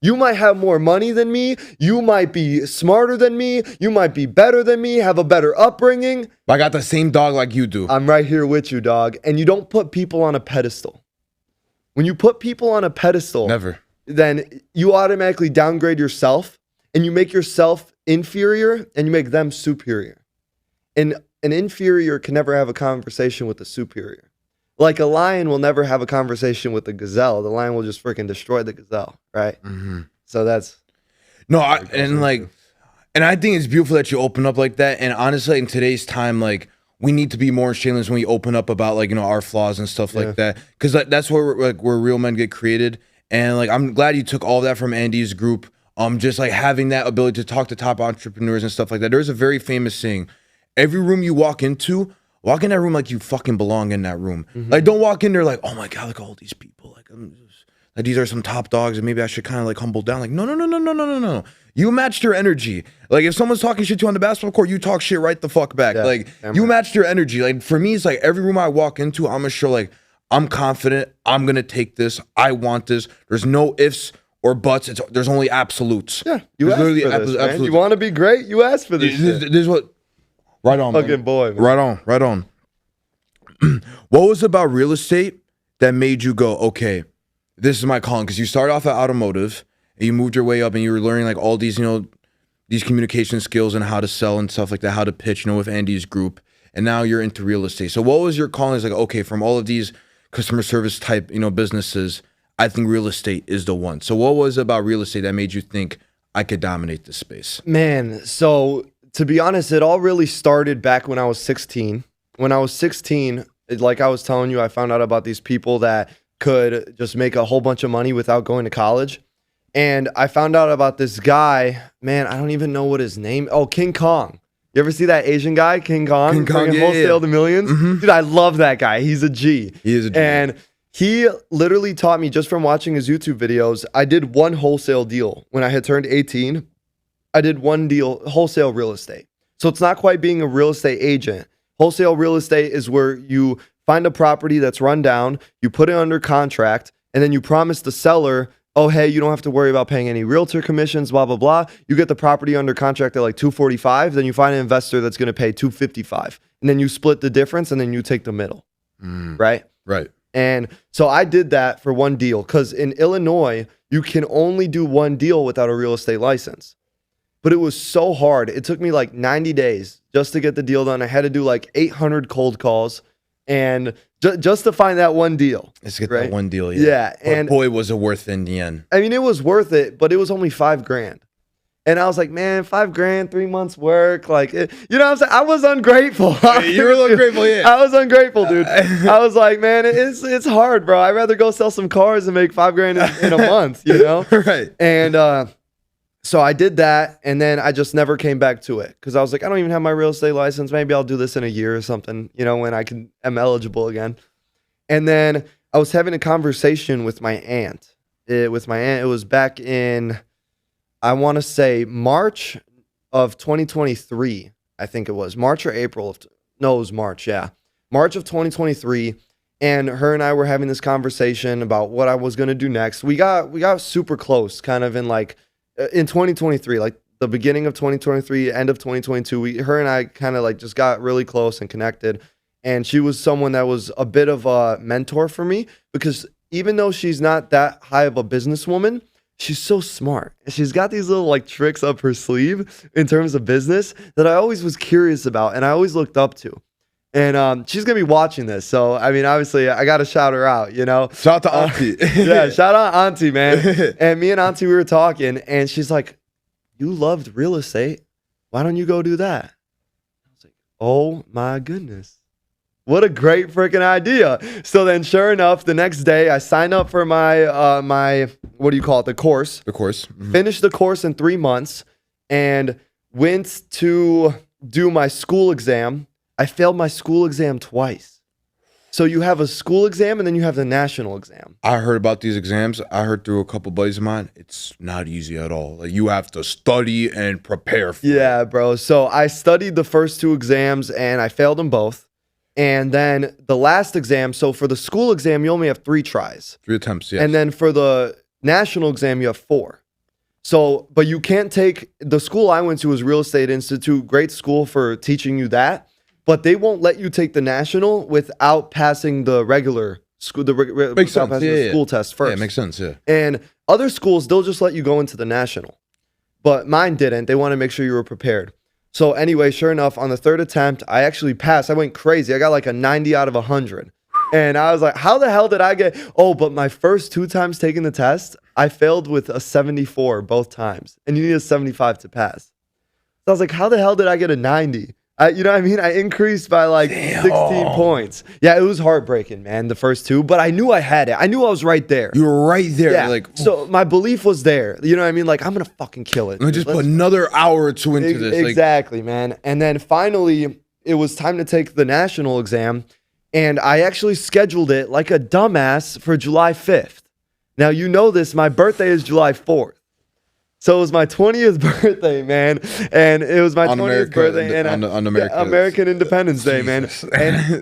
You might have more money than me. You might be smarter than me. You might be better than me, have a better upbringing. I got the same dog like you do. I'm right here with you, dog. And you don't put people on a pedestal. When you put people on a pedestal, never, then you automatically downgrade yourself and you make yourself inferior and you make them superior. And an inferior can never have a conversation with a superior. Like a lion will never have a conversation with a gazelle. The lion will just freaking destroy the gazelle, right? Mm-hmm. So that's... No, I think it's beautiful that you open up like that. And honestly, in today's time, like, we need to be more shameless when we open up about, like, our flaws and stuff like that. Because that's where real men get created. And, like, I'm glad you took all that from Andy's group. Just, like, having that ability to talk to top entrepreneurs and stuff like that. There's a very famous saying. Every room you walk in that room like you fucking belong in that room. Mm-hmm. Like, don't walk in there like, oh my God, look at all these people. Like, these are some top dogs and maybe I should kind of like humble down. Like, no. You matched your energy. Like, if someone's talking shit to you on the basketball court, you talk shit right the fuck back. Yeah, like, you matched your energy. Like, for me, it's like every room I walk into, I'm gonna show like, I'm confident. I'm gonna take this. I want this. There's no ifs or buts. There's only absolutes. Yeah, you asked for this, man. You want to be great? You asked for this. This is what. Right on, fucking man. Boy, man. Right on. What was about real estate that made you go, okay, this is my calling? Because you started off at automotive and you moved your way up and you were learning like all these, these communication skills and how to sell and stuff like that, how to pitch, with Andy's group. And now you're into real estate. So what was your calling? It's like, okay, from all of these customer service type, businesses, I think real estate is the one. So what was it about real estate that made you think I could dominate this space? Man, so to be honest, it all really started back when I was 16. When I was 16, like I was telling you, I found out about these people that could just make a whole bunch of money without going to college. And I found out about this guy, man, I don't even know what his name. Oh, King Kong. You ever see that Asian guy, King Kong? King Kong, yeah, wholesale to millions? Mm-hmm. Dude, I love that guy. He's a G. He is a G. And he literally taught me just from watching his YouTube videos. I did one wholesale deal when I had turned 18. I did one deal, wholesale real estate. So it's not quite being a real estate agent. Wholesale real estate is where you find a property that's run down, you put it under contract, and then you promise the seller, oh, hey, you don't have to worry about paying any realtor commissions, blah, blah, blah. You get the property under contract at like $245, then you find an investor that's going to pay $255. And then you split the difference and then you take the middle, right? Right. And so I did that for one deal because in Illinois, you can only do one deal without a real estate license. But it was so hard. It took me like 90 days just to get the deal done. I had to do like 800 cold calls and just to find that one deal. Let's get right? that one deal. Yeah. But And boy, was it worth it in the end. I mean, it was worth it, but it was only $5,000. And I was like, man, $5,000, 3 months work. Like, you know what I'm saying? I was ungrateful. You were ungrateful, yeah. I was ungrateful, dude. I was like, man, it's hard, bro. I'd rather go sell some cars and make $5,000 in a month, Right. And so I did that, and then I just never came back to it because I was like, I don't even have my real estate license. Maybe I'll do this in a year or something, when am eligible again. And then I was having a conversation with my aunt. It was back in, I want to say March of 2023. I think it was March or April. It was March. Yeah. March of 2023. And her and I were having this conversation about what I was going to do next. We got super close kind of in 2023, like the beginning of 2023, end of 2022, her and I kind of just got really close and connected. And she was someone that was a bit of a mentor for me because even though she's not that high of a businesswoman, she's so smart. She's got these little tricks up her sleeve in terms of business that I always was curious about and I always looked up to. And she's going to be watching this. So, I mean, obviously, I got to shout her out, Shout out to Auntie. Yeah, shout out Auntie, man. And me and Auntie, we were talking, and she's like, you loved real estate. Why don't you go do that? I was like, oh, my goodness. What a great freaking idea. So then, sure enough, the next day, I signed up for my, what do you call it, the course. The course. Mm-hmm. Finished the course in 3 months and went to do my school exam. I failed my school exam twice. So you have a school exam and then you have the national exam. I heard about these exams. I heard through a couple buddies of mine. It's not easy at all. You have to study and prepare for it. Yeah, bro. So I studied the first 2 exams and I failed them both. And then the last exam, so for the school exam, you only have 3 tries. 3 attempts, yes. And then for the national exam, you have 4. So, but you can't take, the school I went to was Real Estate Institute, great school for teaching you that. But they won't let you take the national without passing the regular school, Makes sense. the school test first. Yeah, it makes sense, yeah. And other schools, they'll just let you go into the national. But mine didn't. They want to make sure you were prepared. So anyway, sure enough, on the 3rd attempt, I actually passed. I went crazy. I got like a 90 out of 100. And I was like, how the hell did I get? Oh, but my first 2 times taking the test, I failed with a 74 both times. And you need a 75 to pass. So I was like, how the hell did I get a 90? You know what I mean? I increased by 16 points. Yeah, it was heartbreaking, man, the first 2. But I knew I had it. I knew I was right there. You were right there. Yeah. So my belief was there. You know what I mean? I'm going to fucking kill it. Let me just put another hour or 2 into this. Exactly, man. And then finally, it was time to take the national exam. And I actually scheduled it like a dumbass for July 5th. Now, you know this, my birthday is July 4th. So it was my 20th birthday, man. And it was my 20th birthday. And on American Independence Day, man.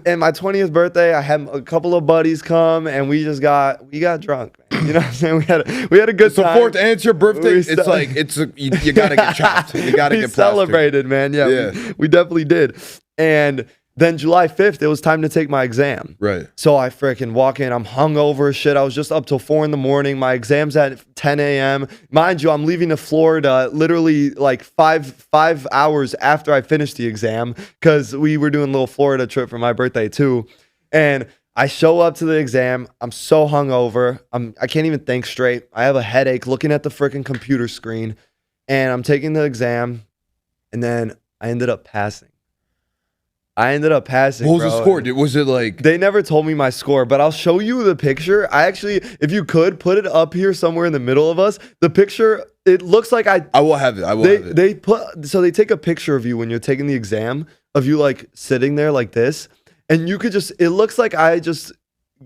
And my 20th birthday, I had a couple of buddies come, and we got drunk, man. You know what I'm saying? We had a good time. So 4th, and it's your birthday. It's like, you got to get chopped. You got to get plastered. Celebrated, man. Yeah. We definitely did. And then July 5th, it was time to take my exam. Right. So I freaking walk in. I'm hungover as shit. I was just up till 4 a.m. My exam's at 10 a.m. Mind you, I'm leaving to Florida literally like five hours after I finished the exam because we were doing a little Florida trip for my birthday too. And I show up to the exam. I'm so hungover. I can't even think straight. I have a headache looking at the freaking computer screen. And I'm taking the exam. And then I ended up passing. What was the score? Was it like... They never told me my score, but I'll show you the picture. I actually, if you could, put it up here somewhere in the middle of us. The picture, it looks like I will have it. They take a picture of you when you're taking the exam, of you like sitting there like this, and you could just, it looks like I just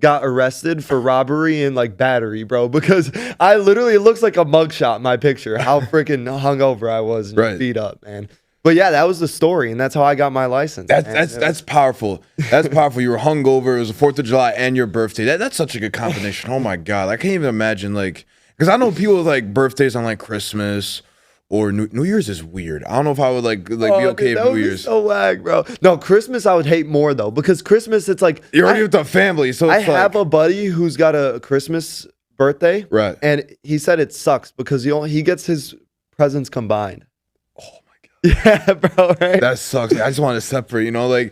got arrested for robbery and like battery, bro, because it looks like a mugshot, my picture, how freaking hungover I was and beat up, man. But yeah, that was the story, and that's how I got my license. That's powerful. That's powerful. You were hungover. It was the 4th of July and your birthday. That's such a good combination. Oh my God, I can't even imagine because I know people with like birthdays on like Christmas or New Year's is weird. I don't know if I would be okay with New Year's. So whack, bro. No, Christmas I would hate more though, because Christmas it's like you're already with the family. So I have a buddy who's got a Christmas birthday, right? And he said it sucks because he gets his presents combined. Yeah, bro, right? That sucks. I just want to separate, oh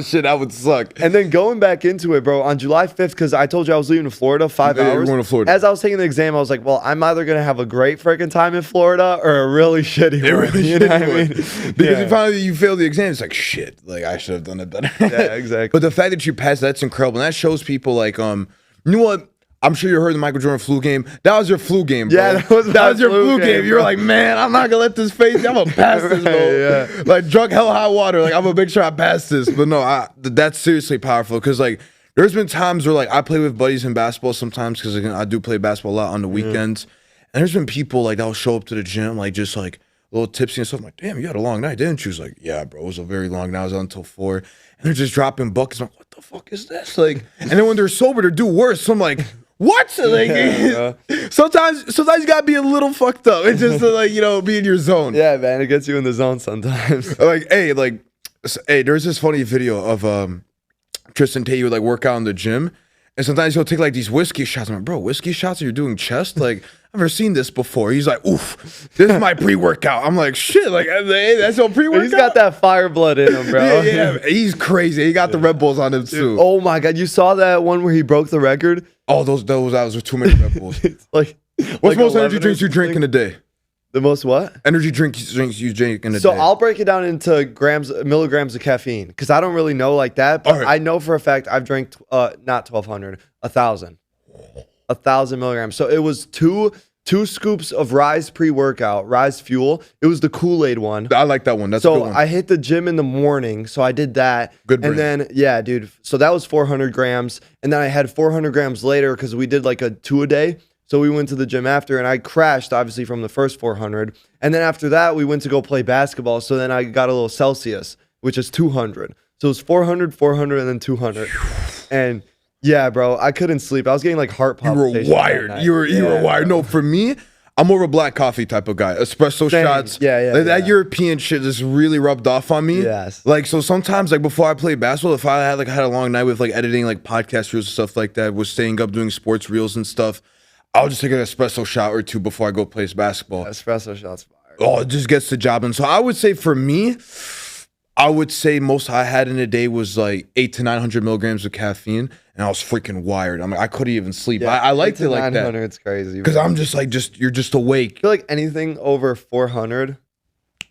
shit, that would suck. And then going back into it, bro, on July 5th, because I told you I was leaving to Florida 5 hours. You're going to Florida. As I was taking the exam, I was like, well, I'm either going to have a great freaking time in Florida or a really shitty one. You know what I mean? Because you failed the exam, it's like, shit, I should have done it better. Yeah, exactly. But the fact that you passed, that's incredible. And that shows people you know what? I'm sure you heard the Michael Jordan flu game. That was your flu game, bro. Yeah, that was your flu game. You were like, man, I'm not gonna let this face. I'm gonna pass this, bro. Yeah. Like drunk hell high water. I'm gonna make sure I pass this. But no, that's seriously powerful because there's been times where I play with buddies in basketball sometimes because I do play basketball a lot on the weekends, and there's been people that'll show up to the gym just a little tipsy and stuff. I'm like, damn, you had a long night, didn't you? He's like, yeah, bro, it was a very long night. I was out until 4, and they're just dropping buckets. I'm like, what the fuck is this? And then when they're sober, they do worse. So I'm like. What? Sometimes you gotta be a little fucked up. It's just to be in your zone. Yeah, man, it gets you in the zone sometimes. Hey, there's this funny video of Tristan Tate would work out in the gym, and sometimes he'll take these whiskey shots. I'm like, bro, whiskey shots? You're doing chest? I've never seen this before. He's like, oof, this is my pre-workout. I'm like, shit, hey, that's your pre-workout? He's got that fire blood in him, bro. yeah, he's crazy. He got the Red Bulls on him too. Oh my God, you saw that one where he broke the record? Oh, those were too many Red Bulls. What's the most energy drinks you drink in a day? The most what? Energy drinks you drink in a day. So I'll break it down into milligrams of caffeine because I don't really know like that. But I know for a fact I've drank not 1,200, 1,000. 1,000 milligrams. So it was two scoops of Rise pre-workout, Rise Fuel. It was the Kool-Aid one. I like that one. That's a good one. I hit the gym in the morning, so I did that. Good brand. And then, yeah, dude. So that was 400 grams. And then I had 400 grams later because we did a 2 a day. So we went to the gym after, and I crashed, obviously, from the first 400. And then after that, we went to go play basketball. So then I got a little Celsius, which is 200. So it was 400, 400, and then 200. And... yeah, bro, I couldn't sleep. I was getting heart palpitations. You were wired. You were wired. No, for me, I'm more of a black coffee type of guy. Espresso shots. Yeah. That European shit just really rubbed off on me. Yes. So sometimes before I played basketball, if I had had a long night with editing podcast reels and stuff like that, was staying up doing sports reels and stuff, I'll just take an espresso shot or two before I go play basketball. Espresso shots fire. Oh, it just gets the job done. So I would say for me, most I had in a day was 800 to 900 milligrams of caffeine, and I was freaking wired. I couldn't even sleep. Yeah, I liked it like that. It's crazy. Because I'm you're just awake. I feel like anything over 400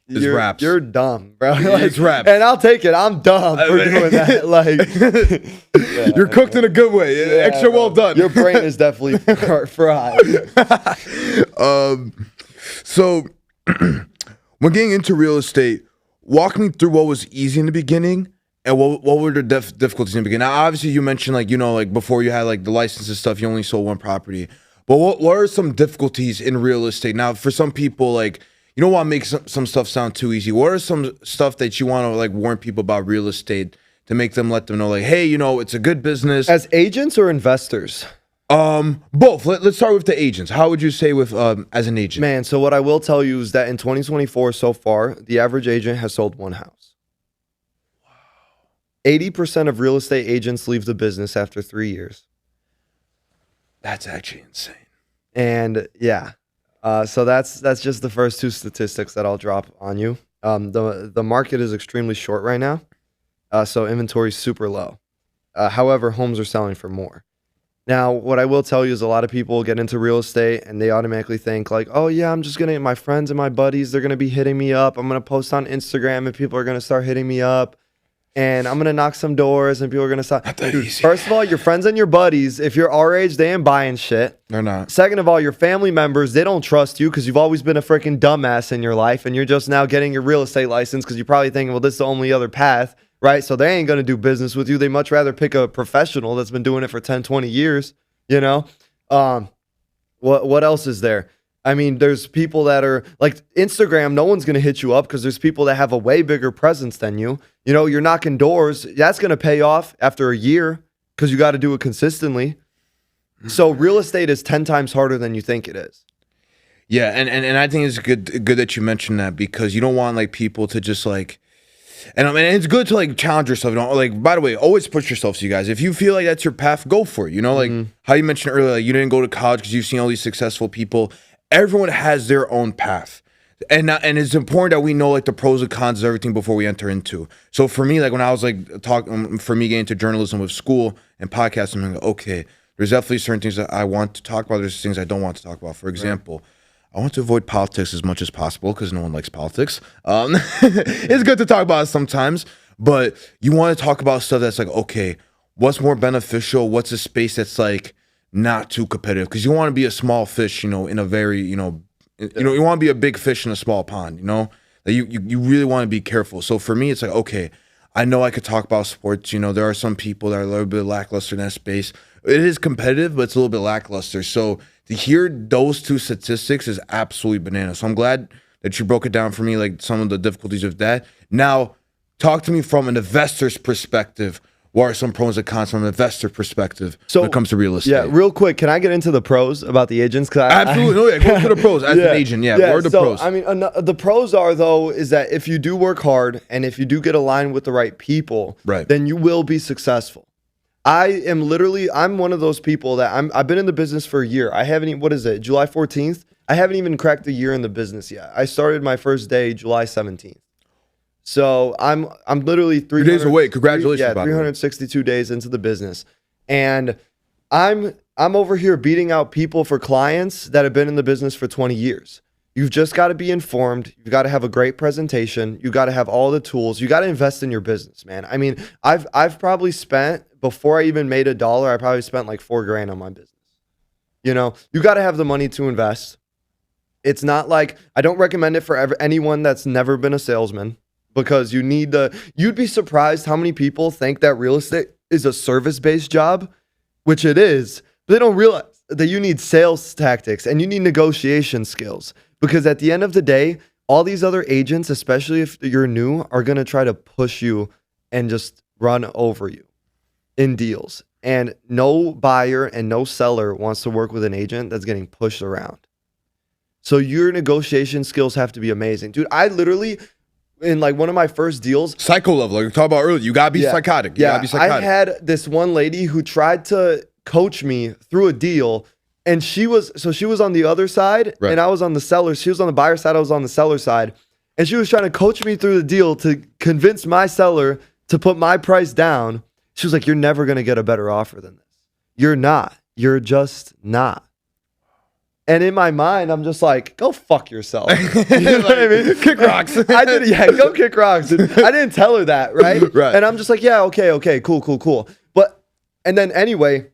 is raps. You're dumb, bro. It's raps. And I'll take it. I'm dumb for doing that. You're cooked in a good way. Yeah, extra well done. Your brain is definitely fried. So when getting into real estate, walk me through what was easy in the beginning And what were the difficulties in the beginning? Now, obviously, you mentioned like, you know, like before you had like the license and stuff, you only sold one property. But what are some difficulties in real estate? Now, for some people, like, you don't want to make some stuff sound too easy. What are some stuff that you want to like warn people about real estate to make them, let them know like, hey, you know, it's a good business? As agents or investors? Both. Let's start with the agents. How would you say with as an agent? Man, so what I will tell you is that in 2024 so far, the average agent has sold one house. 80% of real estate agents leave the business after 3 years. That's actually insane. And yeah, so that's just the first two statistics that I'll drop on you. The market is extremely short right now, so inventory is super low. However, homes are selling for more. Now, what I will tell you is a lot of people get into real estate and they automatically think like, oh yeah, I'm just going to get my friends and my buddies. They're going to be hitting me up. I'm going to post on Instagram and people are going to start hitting me up. And I'm going to knock some doors and people are going to start. Dude, first of all, your friends and your buddies, if you're our age, they ain't buying shit. They're not. Second of all, your family members, they don't trust you because you've always been a freaking dumbass in your life. And you're just now getting your real estate license because you're probably thinking, well, this is the only other path, right? So they ain't going to do business with you. They much rather pick a professional that's been doing it for 10, 20 years, you know? What else is there? I mean, there's people that are like Instagram. No one's going to hit you up because there's people that have a way bigger presence than you. You know, you're knocking doors. That's going to pay off after a year because you got to do it consistently. So real estate is 10 times harder than you think it is. Yeah, and I think it's good that you mentioned that because you don't want like people to just like, and I mean it's good to like challenge yourself. You know, like by the way, always push yourself. So you guys, if you feel like that's your path, go for it. You know, like how you mentioned earlier, like you didn't go to college because you've seen all these successful people. Everyone has their own path. And it's important that we know like the pros and cons of everything before we enter into. So for me, like when I was like talking, for me getting into journalism with school and podcasting, I'm like, okay, there's definitely certain things that I want to talk about. There's things I don't want to talk about. For example, I want to avoid politics as much as possible because no one likes politics. It's good to talk about it sometimes, but you want to talk about stuff that's like, okay, what's more beneficial? What's a space that's like not too competitive? Because you want to be a small fish, you know, in a very, you want to be a big fish in a small pond, you know? Like you really want to be careful. So for me, it's like, okay, I know I could talk about sports. You know, there are some people that are a little bit lackluster in that space. It is competitive, but it's a little bit lackluster. So to hear those two statistics is absolutely bananas. So I'm glad that you broke it down for me, like some of the difficulties of that. Now, talk to me from an investor's perspective. What are some pros and cons from an investor perspective when it comes to real estate? Yeah, real quick, can I get into the pros about the agents? Absolutely. Go to the pros as an agent. Yeah, what are the pros? I mean, the pros are, though, is that if you do work hard and if you do get aligned with the right people, then you will be successful. I'm one of those people that I've been in the business for a year. I haven't even, what is it, July 14th? I haven't even cracked a year in the business yet. I started my first day July 17th. So I'm literally 3 days away. Congratulations. 362 days into the business. And I'm over here beating out people for clients that have been in the business for 20 years. You've just got to be informed. You've got to have a great presentation. You got to have all the tools. You got to invest in your business, man. I mean, I've probably spent, before I even made $1, I probably spent like $4,000 on my business. You know, you got to have the money to invest. It's not like, I don't recommend it for anyone that's never been a salesman. Because you'd be surprised how many people think that real estate is a service-based job, which it is. But they don't realize that you need sales tactics and you need negotiation skills. Because at the end of the day, all these other agents, especially if you're new, are going to try to push you and just run over you in deals. And no buyer and no seller wants to work with an agent that's getting pushed around. So your negotiation skills have to be amazing. Dude, I literally... in like one of my first deals, psycho level, like we talked about earlier, you gotta be psychotic. You gotta be psychotic. I had this one lady who tried to coach me through a deal, and she was on the other side, and I was on the seller. She was on the buyer side, I was on the seller side, and she was trying to coach me through the deal to convince my seller to put my price down. She was like, "You're never gonna get a better offer than this. You're not. You're just not." And in my mind, I'm just like, go fuck yourself. You know what I mean? Kick rocks. Go kick rocks. And I didn't tell her that, right? And I'm just like, yeah, okay, cool. And then anyway,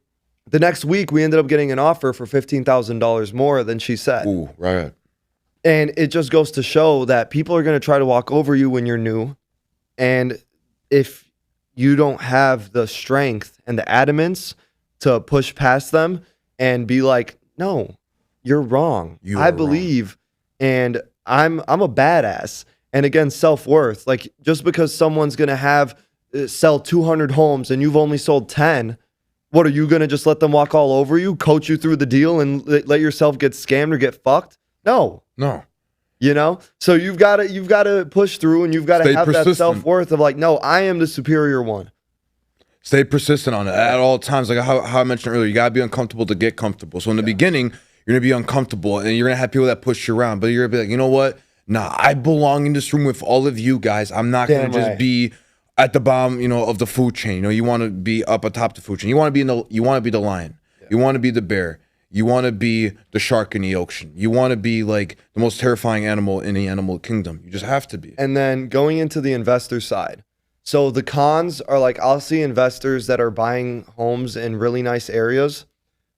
the next week, we ended up getting an offer for $15,000 more than she said. Ooh, right. And it just goes to show that people are going to try to walk over you when you're new. And if you don't have the strength and the adamance to push past them and be like, no, you're wrong. I believe, and I'm a badass. And again, self-worth. Like, just because someone's gonna have sell 200 homes and you've only sold 10, what are you gonna just let them walk all over you, coach you through the deal, and let yourself get scammed or get fucked? No. You know, so you've got to push through, and you've got to have that self-worth of like, no, I am the superior one. Stay persistent on it at all times. Like how I mentioned earlier, you got to be uncomfortable to get comfortable. So in the beginning, you're going to be uncomfortable, and you're going to have people that push you around. But you're going to be like, you know what? Nah, I belong in this room with all of you guys. I'm not going to just be at the bottom, you know, of the food chain. You know, you want to be up atop the food chain. You want to be you want to be the lion. Yeah. You want to be the bear. You want to be the shark in the ocean. You want to be like the most terrifying animal in the animal kingdom. You just have to be. And then going into the investor side. So the cons are like, I'll see investors that are buying homes in really nice areas,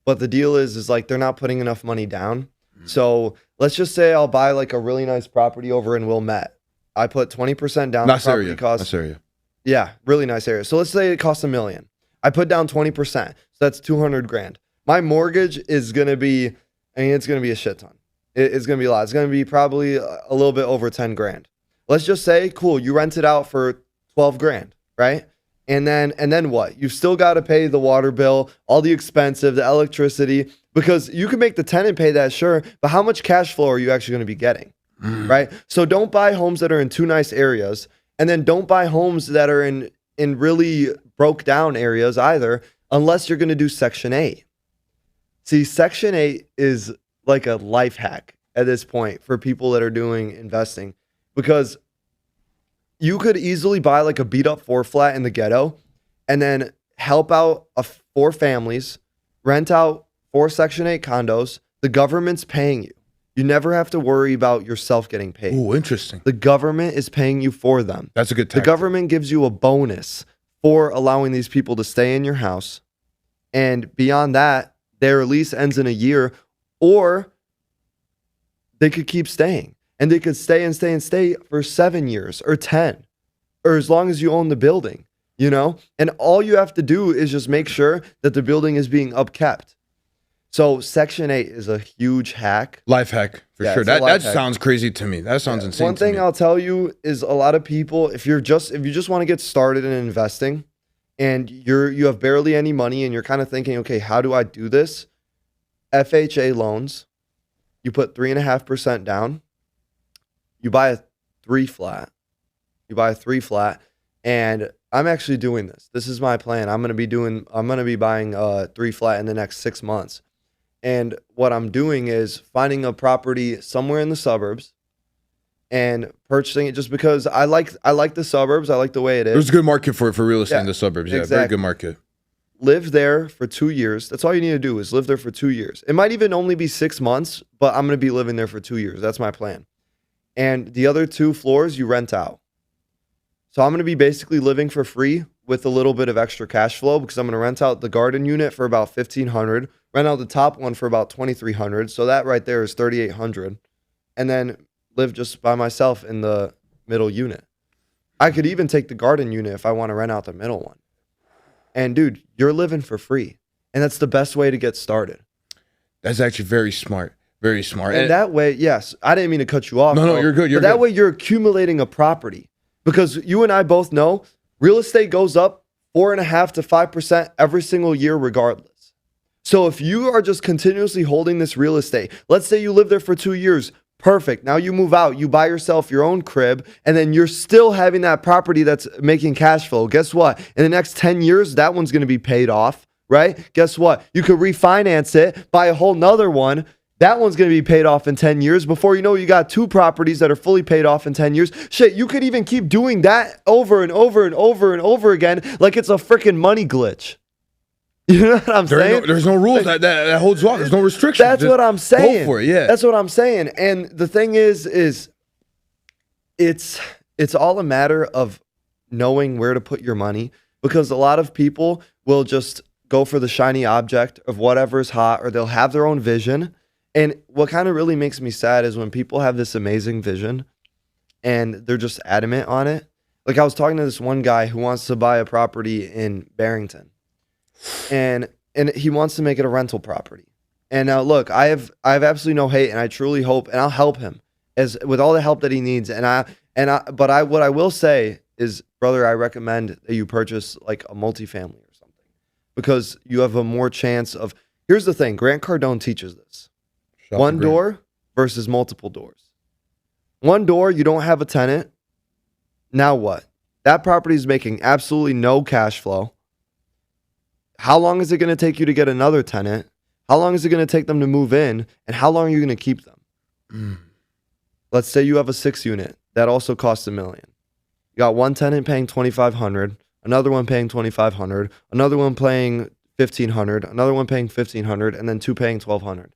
but the deal is like they're not putting enough money down. So let's just say I'll buy like a really nice property over in Wilmette. I put 20% down. Nice area. Nice area. Yeah, really nice area. So let's say it costs $1 million. I put down 20%. So that's $200,000. My mortgage is going to be, I mean, it's going to be a shit ton. It's going to be a lot. It's going to be probably a little bit over $10,000. Let's just say, cool, you rent it out for $12,000, right? And then what? You've still got to pay the water bill, all the expensive, the electricity, because you can make the tenant pay that, sure, but how much cash flow are you actually going to be getting, right? So don't buy homes that are in too nice areas, and then don't buy homes that are in really broke down areas either, unless you're going to do Section 8. See, Section 8 is like a life hack at this point for people that are doing investing, because you could easily buy like a beat up 4-flat in the ghetto and then help out 4 families, rent out 4 Section 8 condos. The government's paying you. You never have to worry about yourself getting paid. Oh, interesting. The government is paying you for them. That's a good tactic. The government gives you a bonus for allowing these people to stay in your house. And beyond that, their lease ends in a year, or they could keep staying, and they could stay and stay and stay for 7 years or 10, or as long as you own the building, you know? And all you have to do is just make sure that the building is being upkept. So Section 8 is a huge hack. Life hack, for sure. That sounds crazy to me. That sounds insane. One thing I'll tell you is a lot of people, if you just want to get started in investing, and you have barely any money and you're kind of thinking, okay, how do I do this? FHA loans, you put 3.5% down, you buy a 3-flat. And I'm actually doing this. This is my plan. I'm going to be buying a 3-flat in the next 6 months. And what I'm doing is finding a property somewhere in the suburbs and purchasing it, just because I like the suburbs. I like the way it is. There's a good market for real estate in the suburbs. Yeah, exactly. Very good market. Live there for 2 years. That's all you need to do, is live there for 2 years. It might even only be 6 months, but I'm going to be living there for 2 years. That's my plan. And the other 2 floors you rent out. So I'm going to be basically living for free with a little bit of extra cash flow, because I'm going to rent out the garden unit for about $1,500, rent out the top one for about $2,300. So that right there is $3,800. And then live just by myself in the middle unit. I could even take the garden unit if I want to rent out the middle one. And dude, you're living for free. And that's the best way to get started. That's actually very smart. Very smart. And that way, yes, I didn't mean to cut you off. No, you're good. That way you're accumulating a property. Because you and I both know real estate goes up 4.5% to 5% every single year regardless. So if you are just continuously holding this real estate, let's say you live there for 2 years, perfect. Now you move out, you buy yourself your own crib, and then you're still having that property that's making cash flow. Guess what? In the next 10 years, that one's going to be paid off, right? Guess what? You could refinance it, buy a whole nother one. That one's going to be paid off in 10 years. Before you know, you got 2 properties that are fully paid off in 10 years. Shit, you could even keep doing that over and over and over and over again like it's a freaking money glitch. You know what I'm saying? There's no rules that holds off. There's no restrictions. That's what I'm saying. Go for it, yeah. That's what I'm saying. And the thing is it's all a matter of knowing where to put your money, because a lot of people will just go for the shiny object of whatever's hot, or they'll have their own vision. And what kind of really makes me sad is when people have this amazing vision and they're just adamant on it. Like I was talking to this one guy who wants to buy a property in Barrington, and he wants to make it a rental property. And now look, I have absolutely no hate, and I truly hope, and I'll help him as with all the help that he needs. What I will say is, brother, I recommend that you purchase like a multifamily or something, because you have a more chance of. Here's the thing: Grant Cardone teaches this: one door versus multiple doors. One door, you don't have a tenant. Now what? That property is making absolutely no cash flow. How long is it going to take you to get another tenant? How long is it going to take them to move in? And how long are you going to keep them? Let's say you have a 6-unit. That also costs $1 million. You got one tenant paying $2,500, another one paying $2,500, another one paying $1,500, another one paying $1,500, and then two paying $1,200.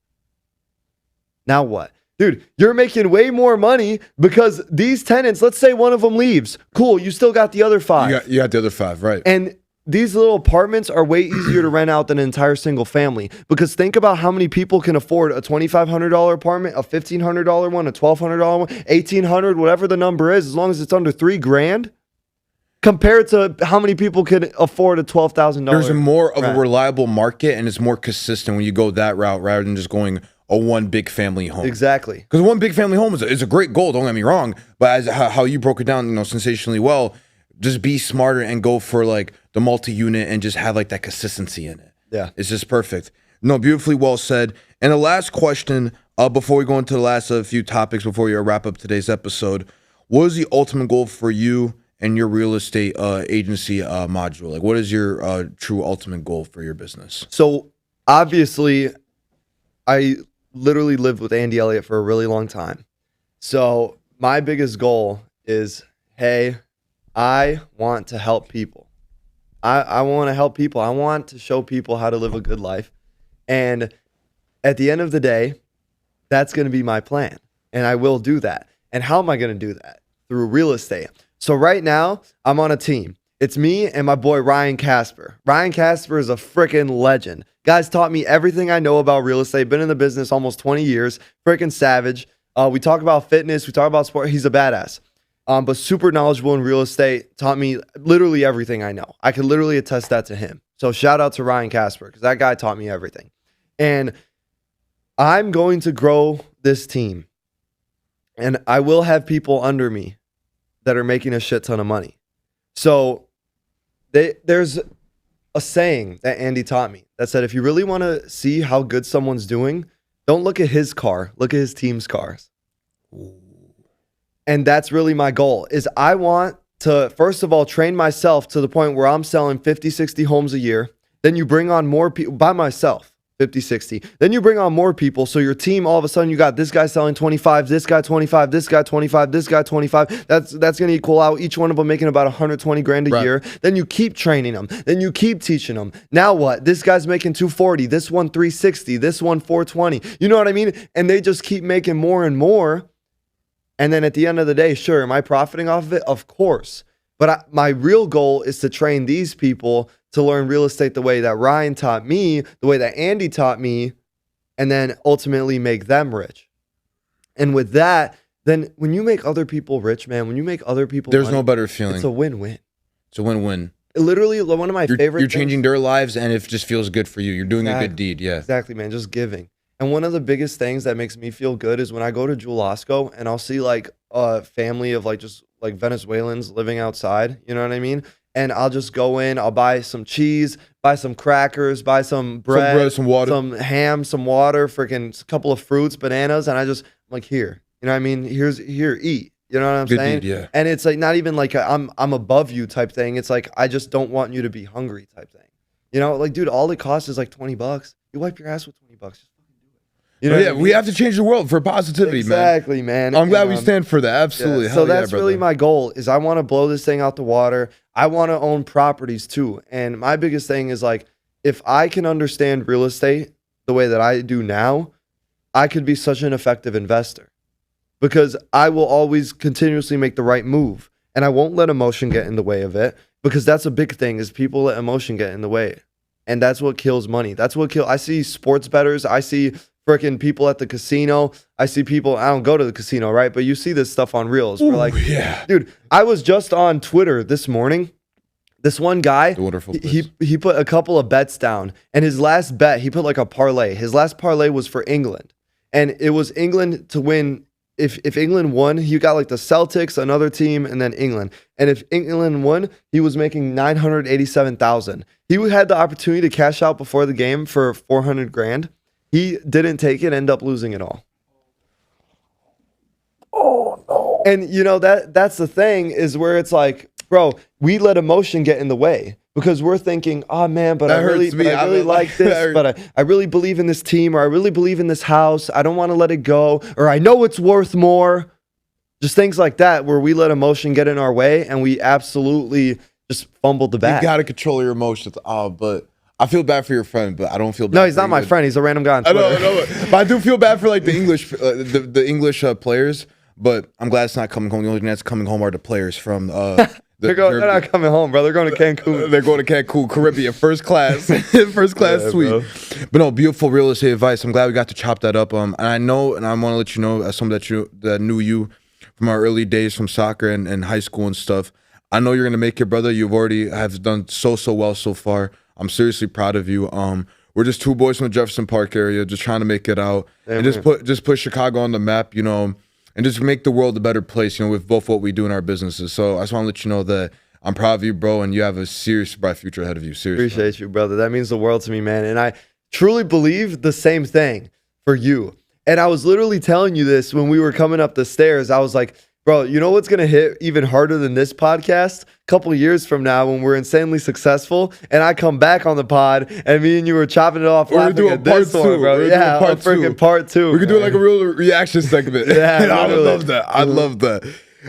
Now what? Dude, you're making way more money because these tenants, let's say one of them leaves. Cool, you still got the other 5. You got the other 5, right. And these little apartments are way easier to rent out than an entire single family, because think about how many people can afford a $2,500 apartment, a $1,500 one, a $1,200 one, $1,800, whatever the number is, as long as it's under $3,000, compared to how many people can afford a $12,000. There's more of a reliable market, and it's more consistent when you go that route rather than just going a one big family home. Exactly. Because one big family home is a great goal, don't get me wrong, but as how you broke it down, sensationally well, just be smarter and go for like the multi-unit and just have like that consistency in it. Yeah. It's just perfect. No, beautifully well said. And the last question, before we go into the last few topics, before we wrap up today's episode, what is the ultimate goal for you and your real estate agency module? Like, what is your true ultimate goal for your business? So obviously, I literally lived with Andy Elliot for a really long time. So my biggest goal is, hey, I want to help people. I want to help people. I want to show people how to live a good life. And at the end of the day, that's going to be my plan. And I will do that. And how am I going to do that? Through real estate. So right now, I'm on a team. It's me and my boy Ryan Casper. Ryan Casper is a freaking legend. Guys taught me everything I know about real estate. Been in the business almost 20 years. Freaking savage. We talk about fitness. We talk about sport. He's a badass. But super knowledgeable in real estate. Taught me literally everything I know. I could literally attest that to him. So shout out to Ryan Casper, because that guy taught me everything. And I'm going to grow this team. And I will have people under me that are making a shit ton of money. So there's a saying that Andy taught me that said, if you really want to see how good someone's doing, don't look at his car, look at his team's cars. Ooh. And that's really my goal, is I want to, first of all, train myself to the point where I'm selling 50, 60 homes a year. Then you bring on more people by myself, 50, 60. Then you bring on more people. So your team, all of a sudden, you got this guy selling 25, this guy 25, this guy 25, this guy 25. That's going to equal out each one of them making about 120 grand a year. Then you keep training them. Then you keep teaching them. Now what? This guy's making 240, this one 360, this one 420. You know what I mean? And they just keep making more and more. And then at the end of the day, sure, am I profiting off of it? Of course. But my real goal is to train these people to learn real estate the way that Ryan taught me, the way that Andy taught me, and then ultimately make them rich. And with that, then when you make other people rich, man, when you make other people There's money, no better feeling. It's a win-win. It's a win-win. Literally, one of my favorite You're changing their lives, and it just feels good for you. You're doing a good deed, yeah. Exactly, man, just giving. And one of the biggest things that makes me feel good is when I go to Julasco and I'll see like a family of like just like Venezuelans living outside, you know what I mean? And I'll just go in, I'll buy some cheese, buy some crackers, buy some bread, some water, some ham, some water, freaking a couple of fruits, bananas, and I'm like, here, you know what I mean? Here, eat. You know what I'm saying? Deed, yeah. And it's like not even like I'm above you type thing. It's like I just don't want you to be hungry type thing. You know, like dude, all it costs is like $20. You wipe your ass with $20. You know, we have to change the world for positivity, exactly, man. I'm glad we stand for that. Absolutely. Yeah. So that's really my goal, is I want to blow this thing out the water. I want to own properties too. And my biggest thing is like, if I can understand real estate the way that I do now, I could be such an effective investor, because I will always continuously make the right move, and I won't let emotion get in the way of it, because that's a big thing, is people let emotion get in the way. And that's what kills money. That's what I see sports bettors. I see freaking people at the casino. I see people, I don't go to the casino, right? But you see this stuff on Reels. We're like, yeah. dude, I was just on Twitter this morning. This one guy, he put a couple of bets down, and his last bet, he put like a parlay. His last parlay was for England, and it was England to win. If England won, he got like the Celtics, another team, and then England. And if England won, he was making $987,000. He had the opportunity to cash out before the game for $400,000. He didn't take it, end up losing it all. Oh no! And you know that's the thing is where it's like, bro, we let emotion get in the way because we're thinking, oh man, but I really like this, but I really believe in this team, or I really believe in this house. I don't want to let it go, or I know it's worth more. Just things like that where we let emotion get in our way and we absolutely just fumbled the bag. You gotta control your emotions. But I feel bad for your friend, but I don't feel bad. No, he's not my friend. He's a random guy on Twitter. I know. But I do feel bad for like the English, the English players. But I'm glad it's not coming home. The only thing that's coming home are the players from. They're not coming home, bro. They're going to Cancun. They're going to Cancun, Caribbean, first class, first class suite. Bro. But no, beautiful real estate advice. I'm glad we got to chop that up. And I know, and I want to let you know, as someone that knew you from our early days from soccer and high school and stuff, I know you're gonna make it, brother. You've already have done so well so far. I'm seriously proud of you. We're just two boys from the Jefferson Park area, just trying to make it out, and just put Chicago on the map, you know. And just make the world a better place, you know, with both what we do in our businesses. So I just want to let you know that I'm proud of you, bro, and you have a serious, bright future ahead of you. Seriously. Appreciate you, brother. That means the world to me, man. And I truly believe the same thing for you. And I was literally telling you this when we were coming up the stairs. I was like, bro, you know what's going to hit even harder than this podcast? A couple of years from now when we're insanely successful and I come back on the pod and me and you were chopping it off laughing at this one, bro. Yeah, a freaking part two. We could do like a real reaction segment. Yeah, I would love that. I love that.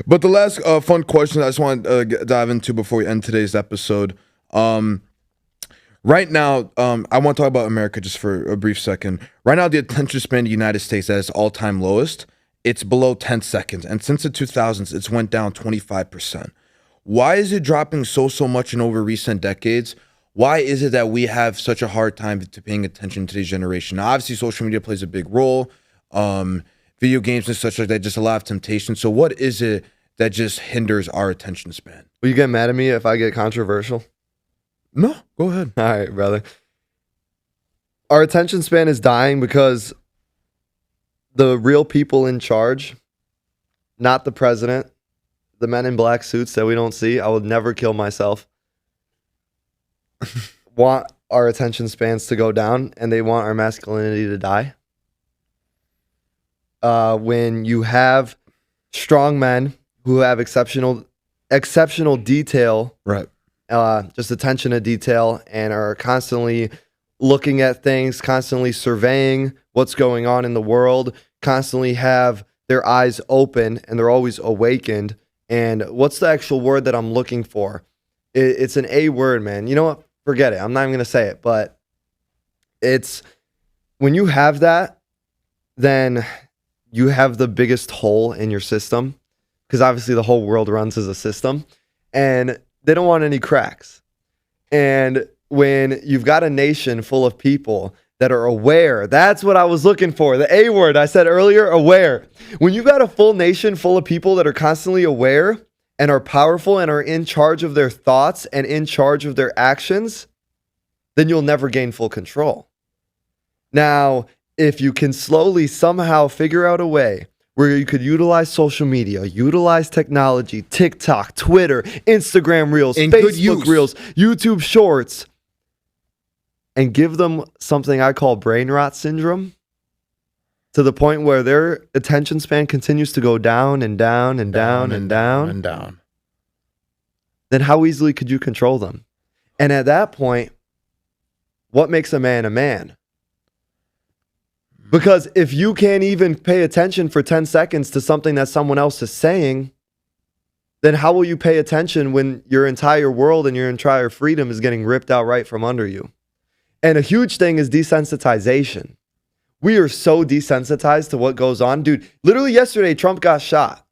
But the last fun question I just want to dive into before we end today's episode. Right now, I want to talk about America just for a brief second. Right now, the attention span in the United States at its all-time lowest. It's below 10 seconds. And since the 2000s, it's went down 25%. Why is it dropping so much in over recent decades? Why is it that we have such a hard time to paying attention to today's generation? Now, obviously, social media plays a big role. Video games and such like that, just a lot of temptation. So what is it that just hinders our attention span? Will you get mad at me if I get controversial? No, go ahead. All right, brother. Our attention span is dying because the real people in charge, not the president, the men in black suits that we don't see, I would never kill myself, want our attention spans to go down and they want our masculinity to die. When you have strong men who have exceptional detail, right? Just attention to detail and are constantly looking at things, constantly surveying what's going on in the world, constantly have their eyes open and they're always awakened. And what's the actual word that I'm looking for? It's an A word, man. You know what? Forget it. I'm not even going to say it, but it's when you have that, then you have the biggest hole in your system because obviously the whole world runs as a system and they don't want any cracks. And when you've got a nation full of people that are aware, that's what I was looking for. The A word I said earlier, aware. When you've got a full nation full of people that are constantly aware and are powerful and are in charge of their thoughts and in charge of their actions, then you'll never gain full control. Now, if you can slowly somehow figure out a way where you could utilize social media, utilize technology, TikTok, Twitter, Instagram Reels, Facebook Reels, YouTube Shorts, and give them something I call brain rot syndrome to the point where their attention span continues to go down and down and down and down and down, then how easily could you control them? And at that point, what makes a man a man? Because if you can't even pay attention for 10 seconds to something that someone else is saying, then how will you pay attention when your entire world and your entire freedom is getting ripped out right from under you? And a huge thing is desensitization. We are so desensitized to what goes on. Dude, literally yesterday, Trump got shot.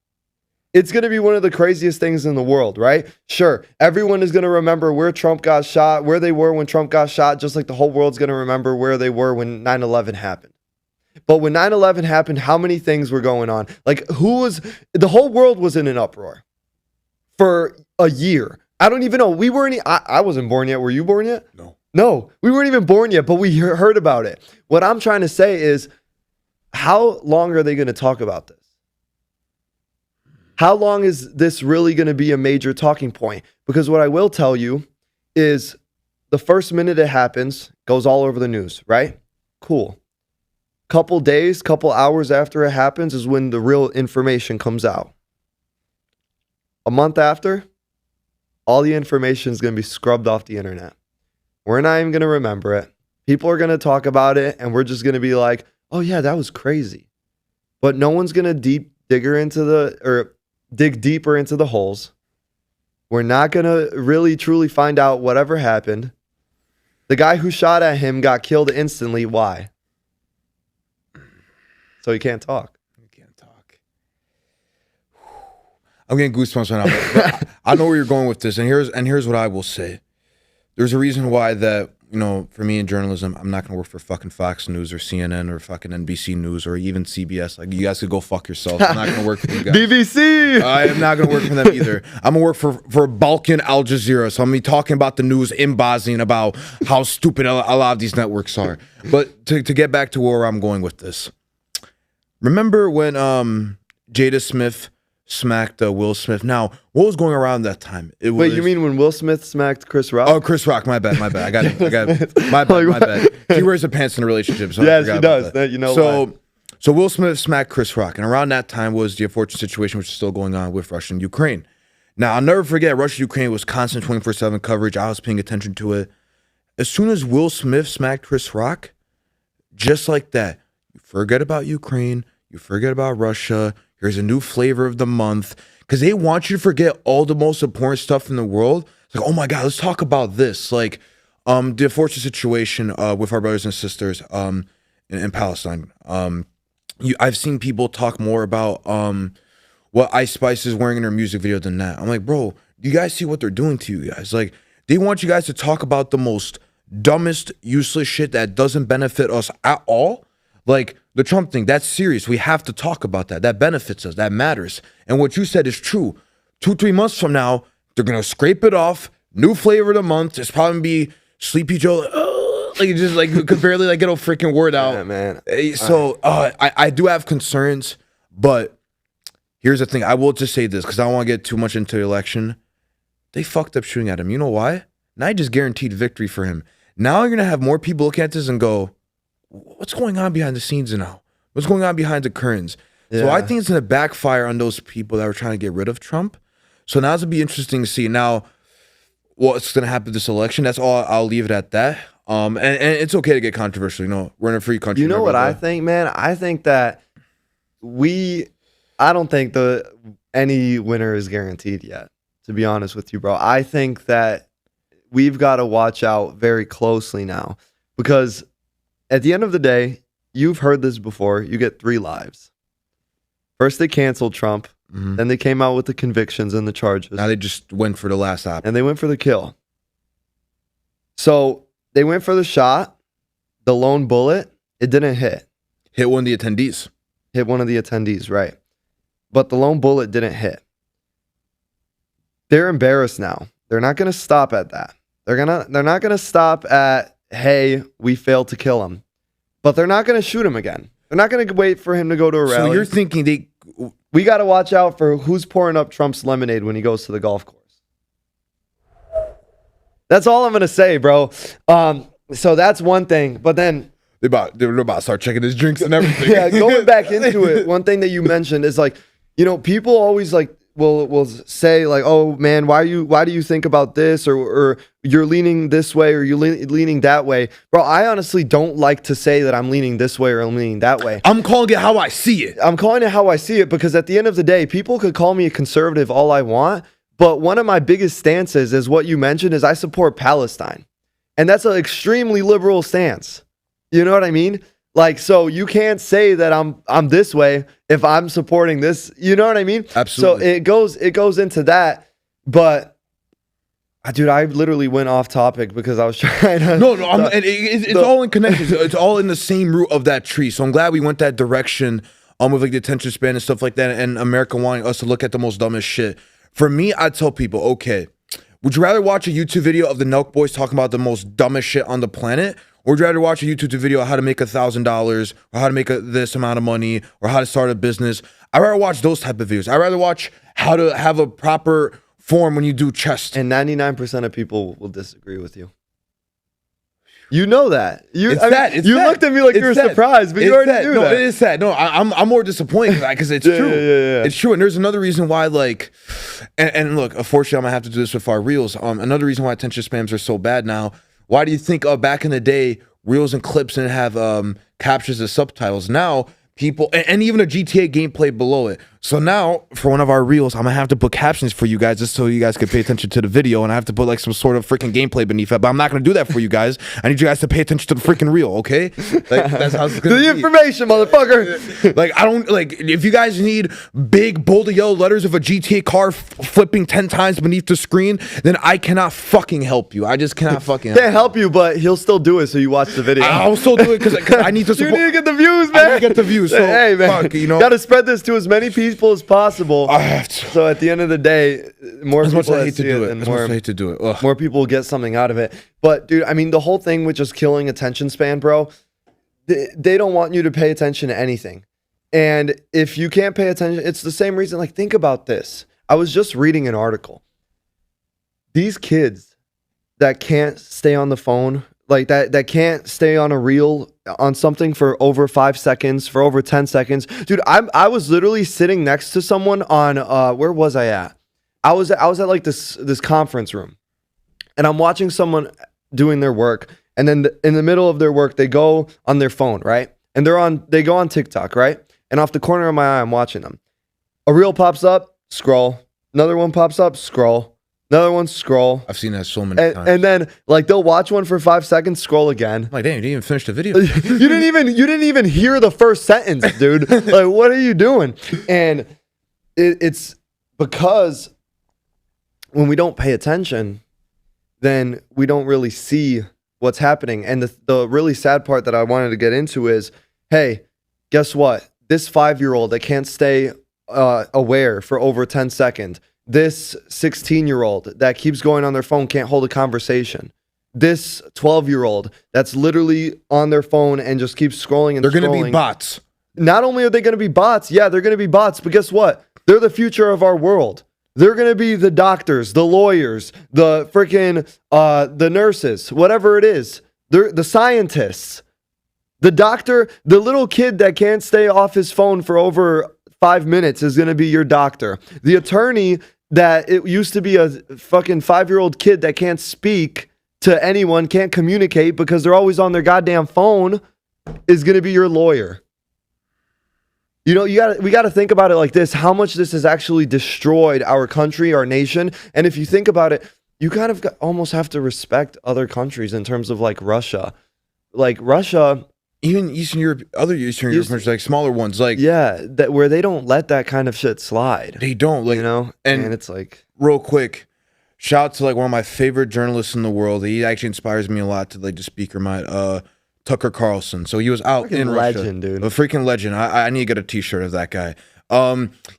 It's going to be one of the craziest things in the world, right? Sure, everyone is going to remember where Trump got shot, where they were when Trump got shot, just like the whole world's going to remember where they were when 9/11 happened. But when 9/11 happened, how many things were going on? Like, the whole world was in an uproar for a year. I don't even know. I wasn't born yet. Were you born yet? No, we weren't even born yet, but we heard about it. What I'm trying to say is, how long are they going to talk about this? How long is this really going to be a major talking point? Because what I will tell you is the first minute it happens, goes all over the news, right? Cool. Couple days, couple hours after it happens is when the real information comes out. A month after, all the information is going to be scrubbed off the internet. We're not even going to remember it. People are going to talk about it, and we're just going to be like, oh yeah, that was crazy. But no one's going to dig deeper into the holes. We're not going to really truly find out whatever happened. The guy who shot at him got killed instantly. Why? So he can't talk. I'm getting goosebumps right now. But I know where you're going with this, and here's what I will say. There's a reason why that, for me in journalism, I'm not gonna work for fucking Fox News or CNN or fucking NBC News or even CBS. Like, you guys could go fuck yourself. I'm not gonna work for you guys. BBC. I am not gonna work for them either. I'm gonna work for Balkan Al Jazeera. So I'm gonna be talking about the news in Bosnia about how stupid a lot of these networks are. But to get back to where I'm going with this, remember when Jada Smith smacked Will Smith? Now, what was going around that time? Wait, you mean when Will Smith smacked Chris Rock? Oh, Chris Rock. My bad. I got my bad. He wears the pants in a relationship. So yes, he does. So Will Smith smacked Chris Rock, and around that time was the unfortunate situation which is still going on with Russia and Ukraine. Now, I'll never forget, Russia-Ukraine was constant 24/7 coverage. I was paying attention to it. As soon as Will Smith smacked Chris Rock, just like that, you forget about Ukraine, you forget about Russia. Here's a new flavor of the month, because they want you to forget all the most important stuff in the world. It's like, oh my God, let's talk about this. Like, the unfortunate situation with our brothers and sisters in Palestine. I've seen people talk more about what Ice Spice is wearing in her music video than that. I'm like, bro, do you guys see what they're doing to you guys? Like, they want you guys to talk about the most dumbest, useless shit that doesn't benefit us at all. Like the Trump thing, that's serious. We have to talk about that. That benefits us. That matters. And what you said is true. 2-3 months from now, they're going to scrape it off. New flavor of the month. It's probably going to be Sleepy Joe. Like, just like, could barely like get a freaking word out. Yeah, man. So I do have concerns, but here's the thing. I will just say this, because I don't want to get too much into the election. They fucked up shooting at him. You know why? Now I just guaranteed victory for him. Now you're going to have more people look at this and go, what's going on behind the scenes now? What's going on behind the curtains? Yeah. So I think it's going to backfire on those people that were trying to get rid of Trump. So now it's going to be interesting to see now what's going to happen this election. That's all. I'll leave it at that. And it's okay to get controversial. We're in a free country. You know what I think, man? I think that I don't think any winner is guaranteed yet, to be honest with you, bro. I think that we've got to watch out very closely now, because at the end of the day, you've heard this before, you get 3 lives. First, they canceled Trump. Mm-hmm. Then they came out with the convictions and the charges. Now they just went for the last op. And they went for the kill. So they went for the shot, the lone bullet. It didn't hit. Hit one of the attendees. Hit one of the attendees, right. But the lone bullet didn't hit. They're embarrassed now. They're not going to stop at that. They're not going to stop at, hey, we failed to kill him. But they're not going to shoot him again. They're not going to wait for him to go to a rally. So you're thinking we got to watch out for who's pouring up Trump's lemonade when he goes to the golf course. That's all I'm going to say, bro. So that's one thing. But then they're about to start checking his drinks and everything. Yeah, going back into it, one thing that you mentioned is like, people always like will say like, oh man, why do you think about this, or you're leaning this way, or you're leaning that way, bro. I honestly don't like to say that I'm leaning this way or I'm leaning that way. I'm calling it how I see it. I'm calling it how I see it, because at the end of the day, people could call me a conservative all I want, but one of my biggest stances is what you mentioned is I support Palestine, and that's an extremely liberal stance. You know what I mean? Like, so you can't say that I'm this way if I'm supporting this. You know what I mean? Absolutely. So it goes into that. But Dude, I literally went off topic because I was trying to. No, and it's all in connection. It's all in the same root of that tree. So I'm glad we went that direction with like the attention span and stuff like that, and America wanting us to look at the most dumbest shit. For me, I tell people, okay, would you rather watch a YouTube video of the Nelk Boys talking about the most dumbest shit on the planet, or would you rather watch a YouTube video on how to make $1,000, or how to make this amount of money, or how to start a business? I'd rather watch those type of videos. I'd rather watch how to have a proper form when you do chest. And 99% of people will disagree with you. You know that. You looked at me like you were surprised, but you already knew that. No, it is sad. No, I'm more disappointed because it's true. Yeah. It's true. And there's another reason why, like, and look, unfortunately, I'm going to have to do this with our reels. Another reason why attention spams are so bad now. Why do you think back in the day, reels and clips didn't have captions as subtitles? Now, people, and even a GTA gameplay below it. So now, for one of our reels, I'm gonna have to put captions for you guys just so you guys can pay attention to the video, and I have to put like some sort of freaking gameplay beneath it. But I'm not gonna do that for you guys. I need you guys to pay attention to the freaking reel, okay? Like that's how it's gonna be. The information, motherfucker. Like I don't like if you guys need big bold yellow letters of a GTA car flipping 10 times beneath the screen, then I cannot fucking help you. I just cannot fucking can't help you, but he'll still do it. So you watch the video. I'll still do it because I need to support. You need to get the views, man. I need to get the views. So, hey, man, fuck, you know, gotta spread this to as many people as possible. I have to. So at the end of the day, more as people much as I hate to do it, as much as I hate to do it, more people will get something out of it. But dude, I mean, the whole thing with just killing attention span, bro. They don't want you to pay attention to anything, and if you can't pay attention, it's the same reason. Like, think about this. I was just reading an article. These kids that can't stay on the phone, like that can't stay on a reel on something for over 5 seconds, for over 10 seconds. Dude, I was literally sitting next to someone on where was I at? I was at like this conference room, and I'm watching someone doing their work, and then in the middle of their work, they go on their phone, right? And they go on TikTok, right? And off the corner of my eye, I'm watching them. A reel pops up, scroll. Another one pops up, scroll. Another one, scroll. I've seen that so many times. And then like they'll watch one for 5 seconds, scroll again. I'm like, damn, you didn't even finish the video. You didn't even hear the first sentence, dude. Like, what are you doing? And it's because when we don't pay attention, then we don't really see what's happening. And the really sad part that I wanted to get into is, hey, guess what? This 5-year-old that can't stay aware for over 10 seconds. This 16-year-old that keeps going on their phone can't hold a conversation. This 12-year-old that's literally on their phone and just keeps scrolling and They're going to be bots. Not only are they going to be bots, yeah, they're going to be bots, but guess what? They're the future of our world. They're going to be the doctors, the lawyers, the freaking the nurses, whatever it is. They're the scientists. The doctor, the little kid that can't stay off his phone for over 5 minutes is going to be your doctor. The attorney that it used to be a fucking 5-year-old kid that can't speak to anyone, can't communicate because they're always on their goddamn phone, is going to be your lawyer. You know, we got to think about it like this, how much this has actually destroyed our country, our nation. And if you think about it, you kind of almost have to respect other countries in terms of like Russia. Like Russia, even Eastern Europe, other Eastern Europe countries, like smaller ones, like that where they don't let that kind of shit slide. They don't, like, you know, and it's like real quick. Shout out to like one of my favorite journalists in the world. He actually inspires me a lot to like the speaker mind. Tucker Carlson. So he was out in Russia. Legend, dude. A freaking legend. I need to get a t-shirt of that guy.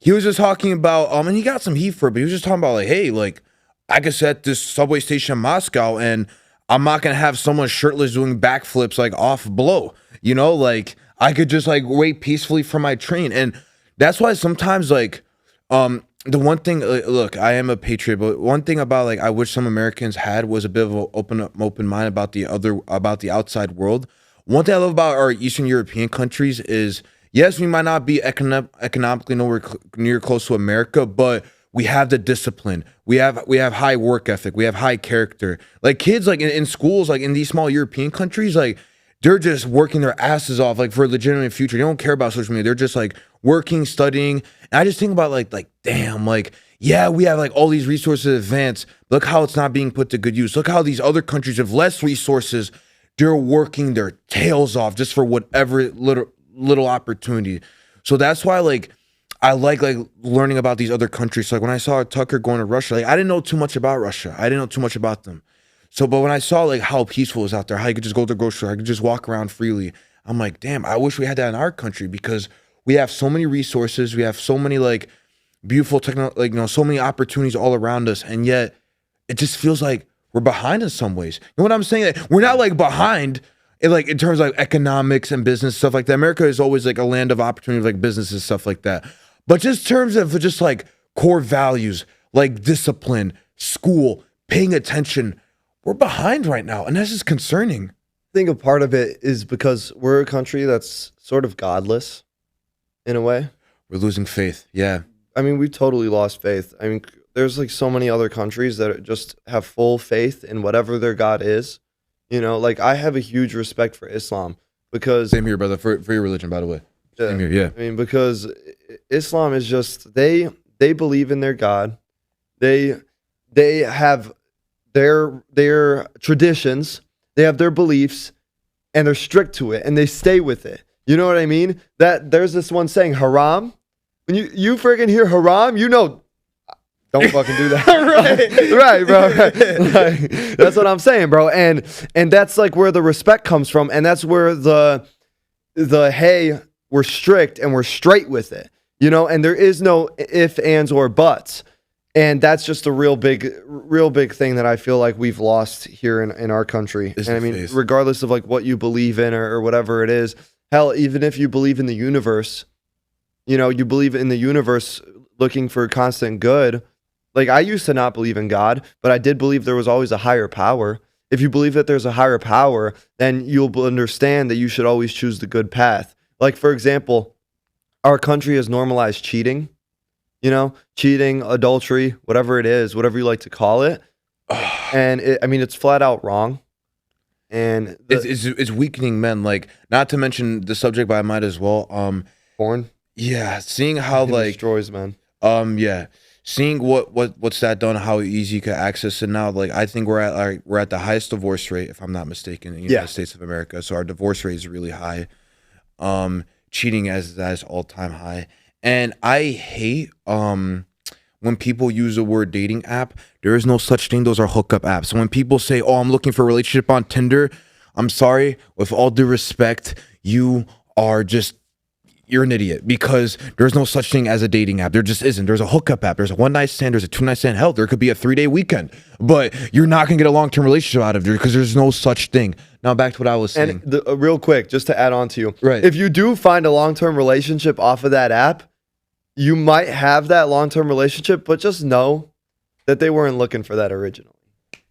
He was just talking about and he got some heat for it, but he was just talking about like, hey, like I could set this subway station in Moscow and I'm not gonna have someone shirtless doing backflips like off below. You know, like I could just like wait peacefully for my train. And that's why sometimes like the one thing, look, I am a patriot, but one thing about like I wish some Americans had was a bit of an open mind about the outside world. One thing I love about our Eastern European countries is, yes, we might not be economically nowhere near close to America, but we have the discipline. We have high work ethic. We have high character. Like kids, like in schools, like in these small European countries, like they're just working their asses off, like for a legitimate future. They don't care about social media. They're just like working, studying. And I just think about like damn, like yeah, we have like all these resources advanced. Look how it's not being put to good use. Look how these other countries with less resources, they're working their tails off just for whatever little opportunity. So that's why like I like learning about these other countries. So, like when I saw Tucker going to Russia, like I didn't know too much about Russia. I didn't know too much about them. So, but when I saw like how peaceful it was out there, how you could just go to the grocery store, I could just walk around freely. I'm like, damn, I wish we had that in our country because we have so many resources. We have so many like beautiful technology, like, you know, so many opportunities all around us. And yet it just feels like we're behind in some ways. You know what I'm saying? Like, we're not like behind in terms of like economics and business, stuff like that. America is always like a land of opportunity, like businesses, stuff like that. But just in terms of just like core values, like discipline, school, paying attention, we're behind right now. And that's just concerning. I think a part of it is because we're a country that's sort of godless in a way. We're losing faith. Yeah. I mean, we totally lost faith. I mean, there's like so many other countries that just have full faith in whatever their God is. You know, like I have a huge respect for Islam because Same here, brother, for your religion, by the way. Same here, yeah. I mean, because Islam is just they believe in their God. They have their traditions. They have their beliefs, and they're strict to it, and they stay with it. You know what I mean? That there's this one saying haram. When you freaking hear haram, you know, don't fucking do that. right, bro. Right. Like, that's what I'm saying, bro. And that's like where the respect comes from, and that's where the hey, we're strict and we're straight with it. You know, and there is no ifs, ands, or buts. And that's just a real big thing that I feel like we've lost here in our country. And I mean, regardless of like what you believe in or whatever it is, hell, even if you believe in the universe, you know, you believe in the universe looking for constant good. Like I used to not believe in God, but I did believe there was always a higher power. If you believe that there's a higher power, then you'll understand that you should always choose the good path. Like, for example, our country has normalized cheating. You know, cheating, adultery, whatever it is, whatever you like to call it. And it's flat out wrong. And it's weakening men. Like, not to mention the subject, but I might as well. Porn. Yeah, seeing how it like destroys men. Yeah, seeing what's that done, how easy you can access it now. Like, I think we're at the highest divorce rate, if I'm not mistaken, in the United States of America. So our divorce rate is really high. Cheating is all-time high. And I hate when people use the word dating app. There is no such thing. Those are hookup apps. So when people say, oh, I'm looking for a relationship on Tinder, I'm sorry. With all due respect, you're an idiot because there's no such thing as a dating app. There just isn't. There's a hookup app. There's a one-night stand. There's a two-night stand. Hell, there could be a 3-day weekend. But you're not going to get a long-term relationship out of there because there's no such thing. Now back to what I was saying. And real quick, just to add on to you. Right. If you do find a long-term relationship off of that app, you might have that long-term relationship, but just know that they weren't looking for that originally.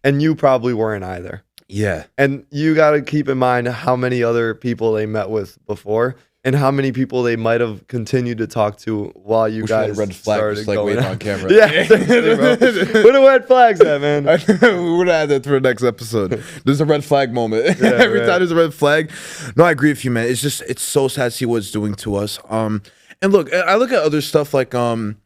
And you probably weren't either. Yeah. And you got to keep in mind how many other people they met with before and how many people they might have continued to talk to while you guys red flag, started just like going waiting out. on camera. Yeah. Where the red flags at, man? We're gonna add that for the next episode. There's a red flag moment. Yeah, Every time there's a red flag. No, I agree with you, man. It's so sad to see what it's doing to us. And look, I look at other stuff like you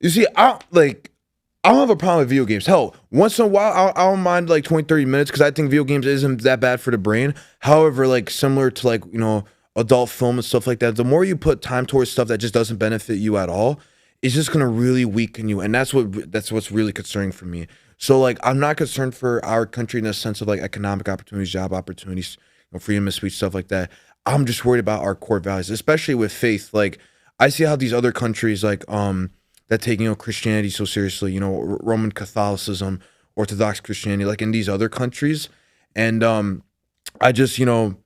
see, I don't have a problem with video games. Hell, once in a while, I don't mind like 20, 30 minutes because I think video games isn't that bad for the brain. However, like similar to like, you know, adult film and stuff like that, the more you put time towards stuff that just doesn't benefit you at all, it's just going to really weaken you. And that's what's really concerning for me. So like, I'm not concerned for our country in the sense of like economic opportunities, job opportunities, you know, freedom of speech, stuff like that. I'm just worried about our core values, especially with faith. Like I see how these other countries like, that take, you know, Christianity so seriously, you know, Roman Catholicism, Orthodox Christianity, like in these other countries. And I just, you know,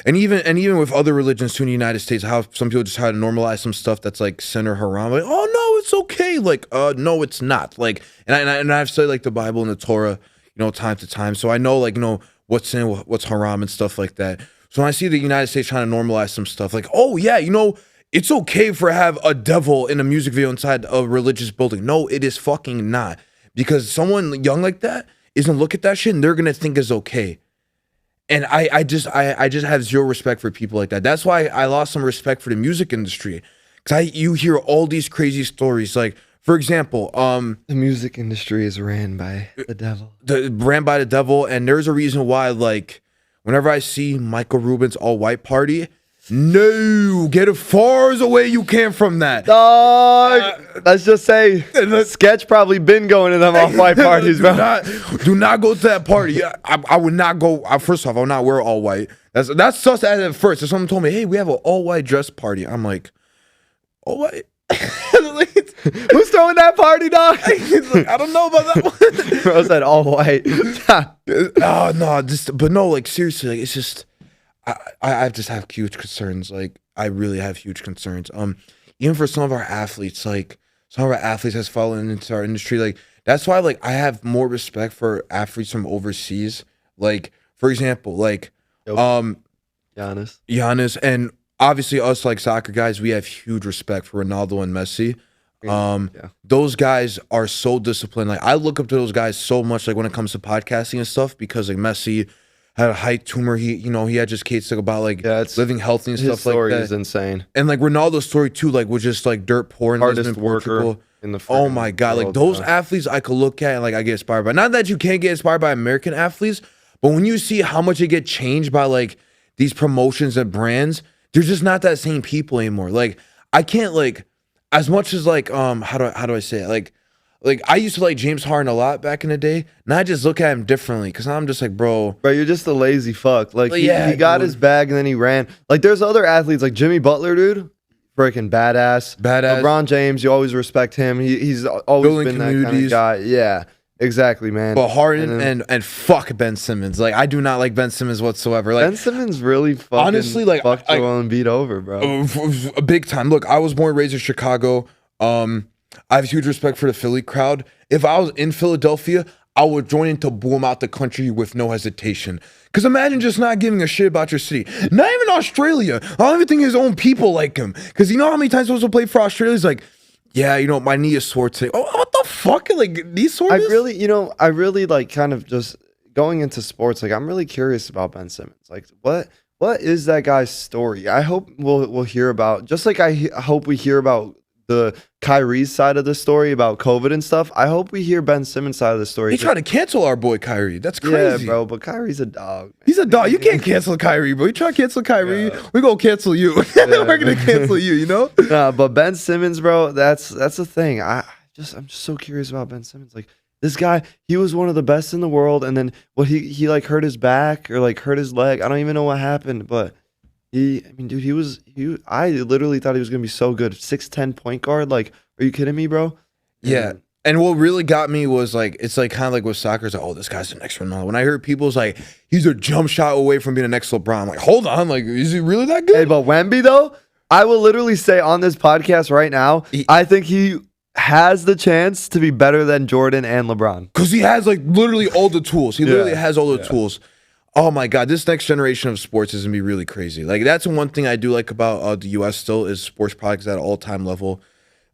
and even with other religions too in the United States, how some people just try to normalize some stuff that's like sin or haram. Like, oh no, it's okay. Like, no, it's not. Like, and I've studied like the Bible and the Torah, you know, time to time. So I know like, you know, what's sin, what's haram and stuff like that. So when I see the United States trying to normalize some stuff, like, oh yeah, you know, it's okay for have a devil in a music video inside a religious building. No, it is fucking not. Because someone young like that isn't look at that shit and they're gonna think it's okay. And I just have zero respect for people like that. That's why I lost some respect for the music industry. Because you hear all these crazy stories. Like, for example, the music industry is ran by the devil. Ran by the devil, and there's a reason why, like, whenever I see Michael Rubin's All White Party, No, get as far as away you can from that. Dog, let's just say Sketch probably been going to them off-white parties, bro. Do not go to that party. I would not go. First off, I would not wear all white. That's sus at first. If someone told me, hey, we have an all-white dress party, I'm like, all white? Who's throwing that party, dog? Like, I don't know about that one. Bro said all white. Oh, no, but no, like, seriously, like, it's just, I just have huge concerns. Like, I really have huge concerns. Even for some of our athletes, like, some of our athletes has fallen into our industry. Like, that's why, like, I have more respect for athletes from overseas. Like, for example, like, Giannis, and obviously us, like, soccer guys, we have huge respect for Ronaldo and Messi. Those guys are so disciplined. Like, I look up to those guys so much, like, when it comes to podcasting and stuff, because, like, Messi had a height tumor. He had just kids about, like, living healthy and stuff like that. His story is insane. And, like, Ronaldo's story too, like, was just, like, dirt poor and hardest worker in the oh my god, world, like, those athletes I could look at and, like, I get inspired by. Not that you can't get inspired by American athletes, but when you see how much it get changed by, like, these promotions and brands, they're just not that same people anymore. Like, I can't, like, as much as, like, how do I say it? Like I used to like James Harden a lot back in the day. Now I just look at him differently because I'm just like, bro, you're just a lazy fuck. Like, he got his bag and then he ran. Like, there's other athletes like Jimmy Butler, dude. Freaking badass. LeBron James, you always respect him. He's always building been that kind of guy. Yeah, exactly, man. But Harden and fuck Ben Simmons. Like, I do not like Ben Simmons whatsoever. Like, Ben Simmons really fucking honestly, like, fucked Joel Embiid over, bro. A big time. Look, I was born and raised in Chicago. I have huge respect for the Philly crowd. If I was in Philadelphia, I would join in to boo him out the country with no hesitation. Because imagine just not giving a shit about your city. Not even Australia. I don't even think his own people like him. Because you know how many times he was to play for Australia? He's like, yeah, my knee is sore today. Oh, what the fuck? Like, these sore? I really like kind of just going into sports. Like, I'm really curious about Ben Simmons. Like, what is that guy's story? I hope we'll hear about, just like I hope we hear about the Kyrie's side of the story about COVID and stuff. I hope we hear Ben Simmons' side of the story. He tried to cancel our boy Kyrie. That's crazy. Yeah, bro, but Kyrie's a dog, man. He's a dog. You can't cancel Kyrie, bro. You try to cancel Kyrie, we're going to cancel you. We're going to cancel you, you know? Nah, but Ben Simmons, bro, that's the thing. I'm just so curious about Ben Simmons. Like, this guy, he was one of the best in the world, and then he like hurt his back or like hurt his leg. I don't even know what happened, but I literally thought he was gonna be so good. 6'10" point guard. Like, are you kidding me, bro? Yeah. And what really got me was like, it's like kind of like with soccer, it's like, oh, this guy's the next Ronaldo. When I heard people's like, he's a jump shot away from being the next LeBron, I'm like, hold on, like, is he really that good? Hey, but Wemby though, I will literally say on this podcast right now, I think he has the chance to be better than Jordan and LeBron. Because he has like literally all the tools. He literally has all the tools. Oh my God, this next generation of sports is gonna be really crazy. Like, that's one thing I do like about the US still is sports products at an all-time level.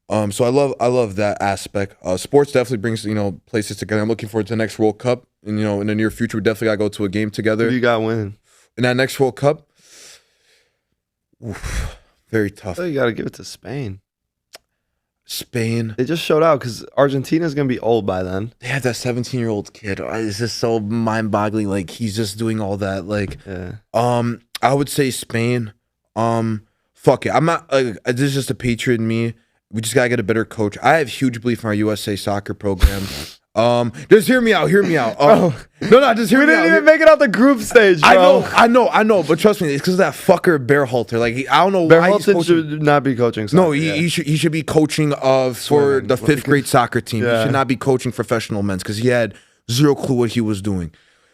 So I love that aspect. Sports definitely brings places together. I'm looking forward to the next World Cup. And in the near future, we definitely gotta go to a game together. Who you got winning? In that next World Cup, very tough. You gotta give it to Spain. Spain. They just showed out because Argentina's gonna be old by then. They have that 17-year-old kid. It's just so mind-boggling. Like, he's just doing all that. Like, I would say Spain. Fuck it. I'm not. This is just a patriot in me. We just gotta get a better coach. I have huge belief in our USA soccer program. Just hear me out. Hear me out. No, just hear me out. We didn't even make it out the group stage, bro. I know. But trust me, it's because of that fucker Bearhalter. Like, I don't know why he's coaching. Should not be coaching soccer. No, he should be coaching for the 5th grade soccer team. He should not be coaching professional men's because he had zero clue what he was doing.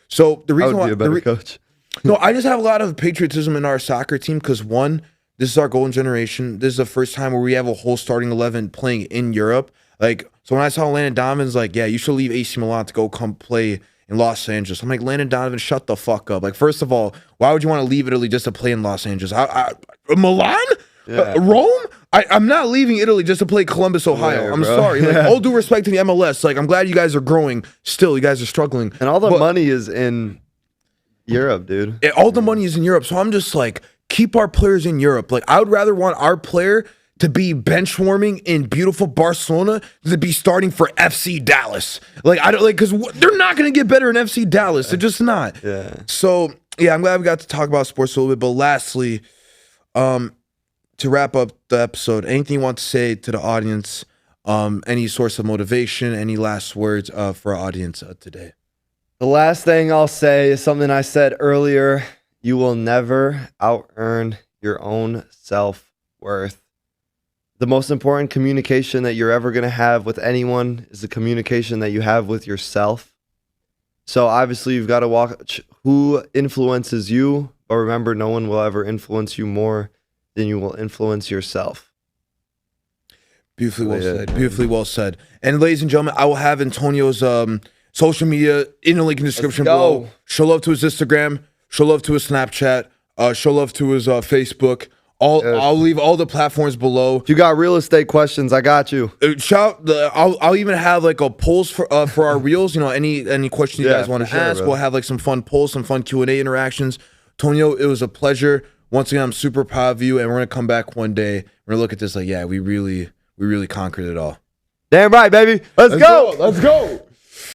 So the reason I would be a better coach. No, I just have a lot of patriotism in our soccer team because, one, this is our golden generation. This is the first time where we have a whole starting 11 playing in Europe. Like, so when I saw Landon Donovan's like, yeah, you should leave AC Milan to go come play in Los Angeles. I'm like, Landon Donovan, shut the fuck up. Like, first of all, why would you want to leave Italy just to play in Los Angeles? Milan? Rome? I'm not leaving Italy just to play Columbus, Ohio. I'm sorry. Like, all due respect to the MLS. Like, I'm glad you guys are growing. Still, you guys are struggling. And all the money is in Europe, dude. All the money is in Europe. So I'm just like, keep our players in Europe. Like, I would rather want our player to be bench warming in beautiful Barcelona than be starting for FC Dallas. Like, I don't like, because they're not going to get better in FC Dallas. They're just not. Yeah. So, yeah, I'm glad we got to talk about sports a little bit. But lastly, To wrap up the episode, anything you want to say to the audience? Any source of motivation? Any last words for our audience today? The last thing I'll say is something I said earlier. You will never out-earn your own self-worth. The most important communication that you're ever going to have with anyone is the communication that you have with yourself. So obviously you've got to watch who influences you, but remember, no one will ever influence you more than you will influence yourself. Beautifully well said. Beautifully well said. And ladies and gentlemen, I will have Antonio's social media in the link in the description below. Show love to his Instagram. Show love to his Snapchat. Show love to his Facebook. I'll leave all the platforms below. If you got real estate questions, I got you. I'll even have like a polls for our reels. You know, any questions you guys want to ask. Bro. We'll have like some fun polls, some fun Q&A interactions. Antonio, it was a pleasure. Once again, I'm super proud of you, and we're gonna come back one day. We're gonna look at this like, yeah, we really conquered it all. Damn right, baby. Let's go. Let's go.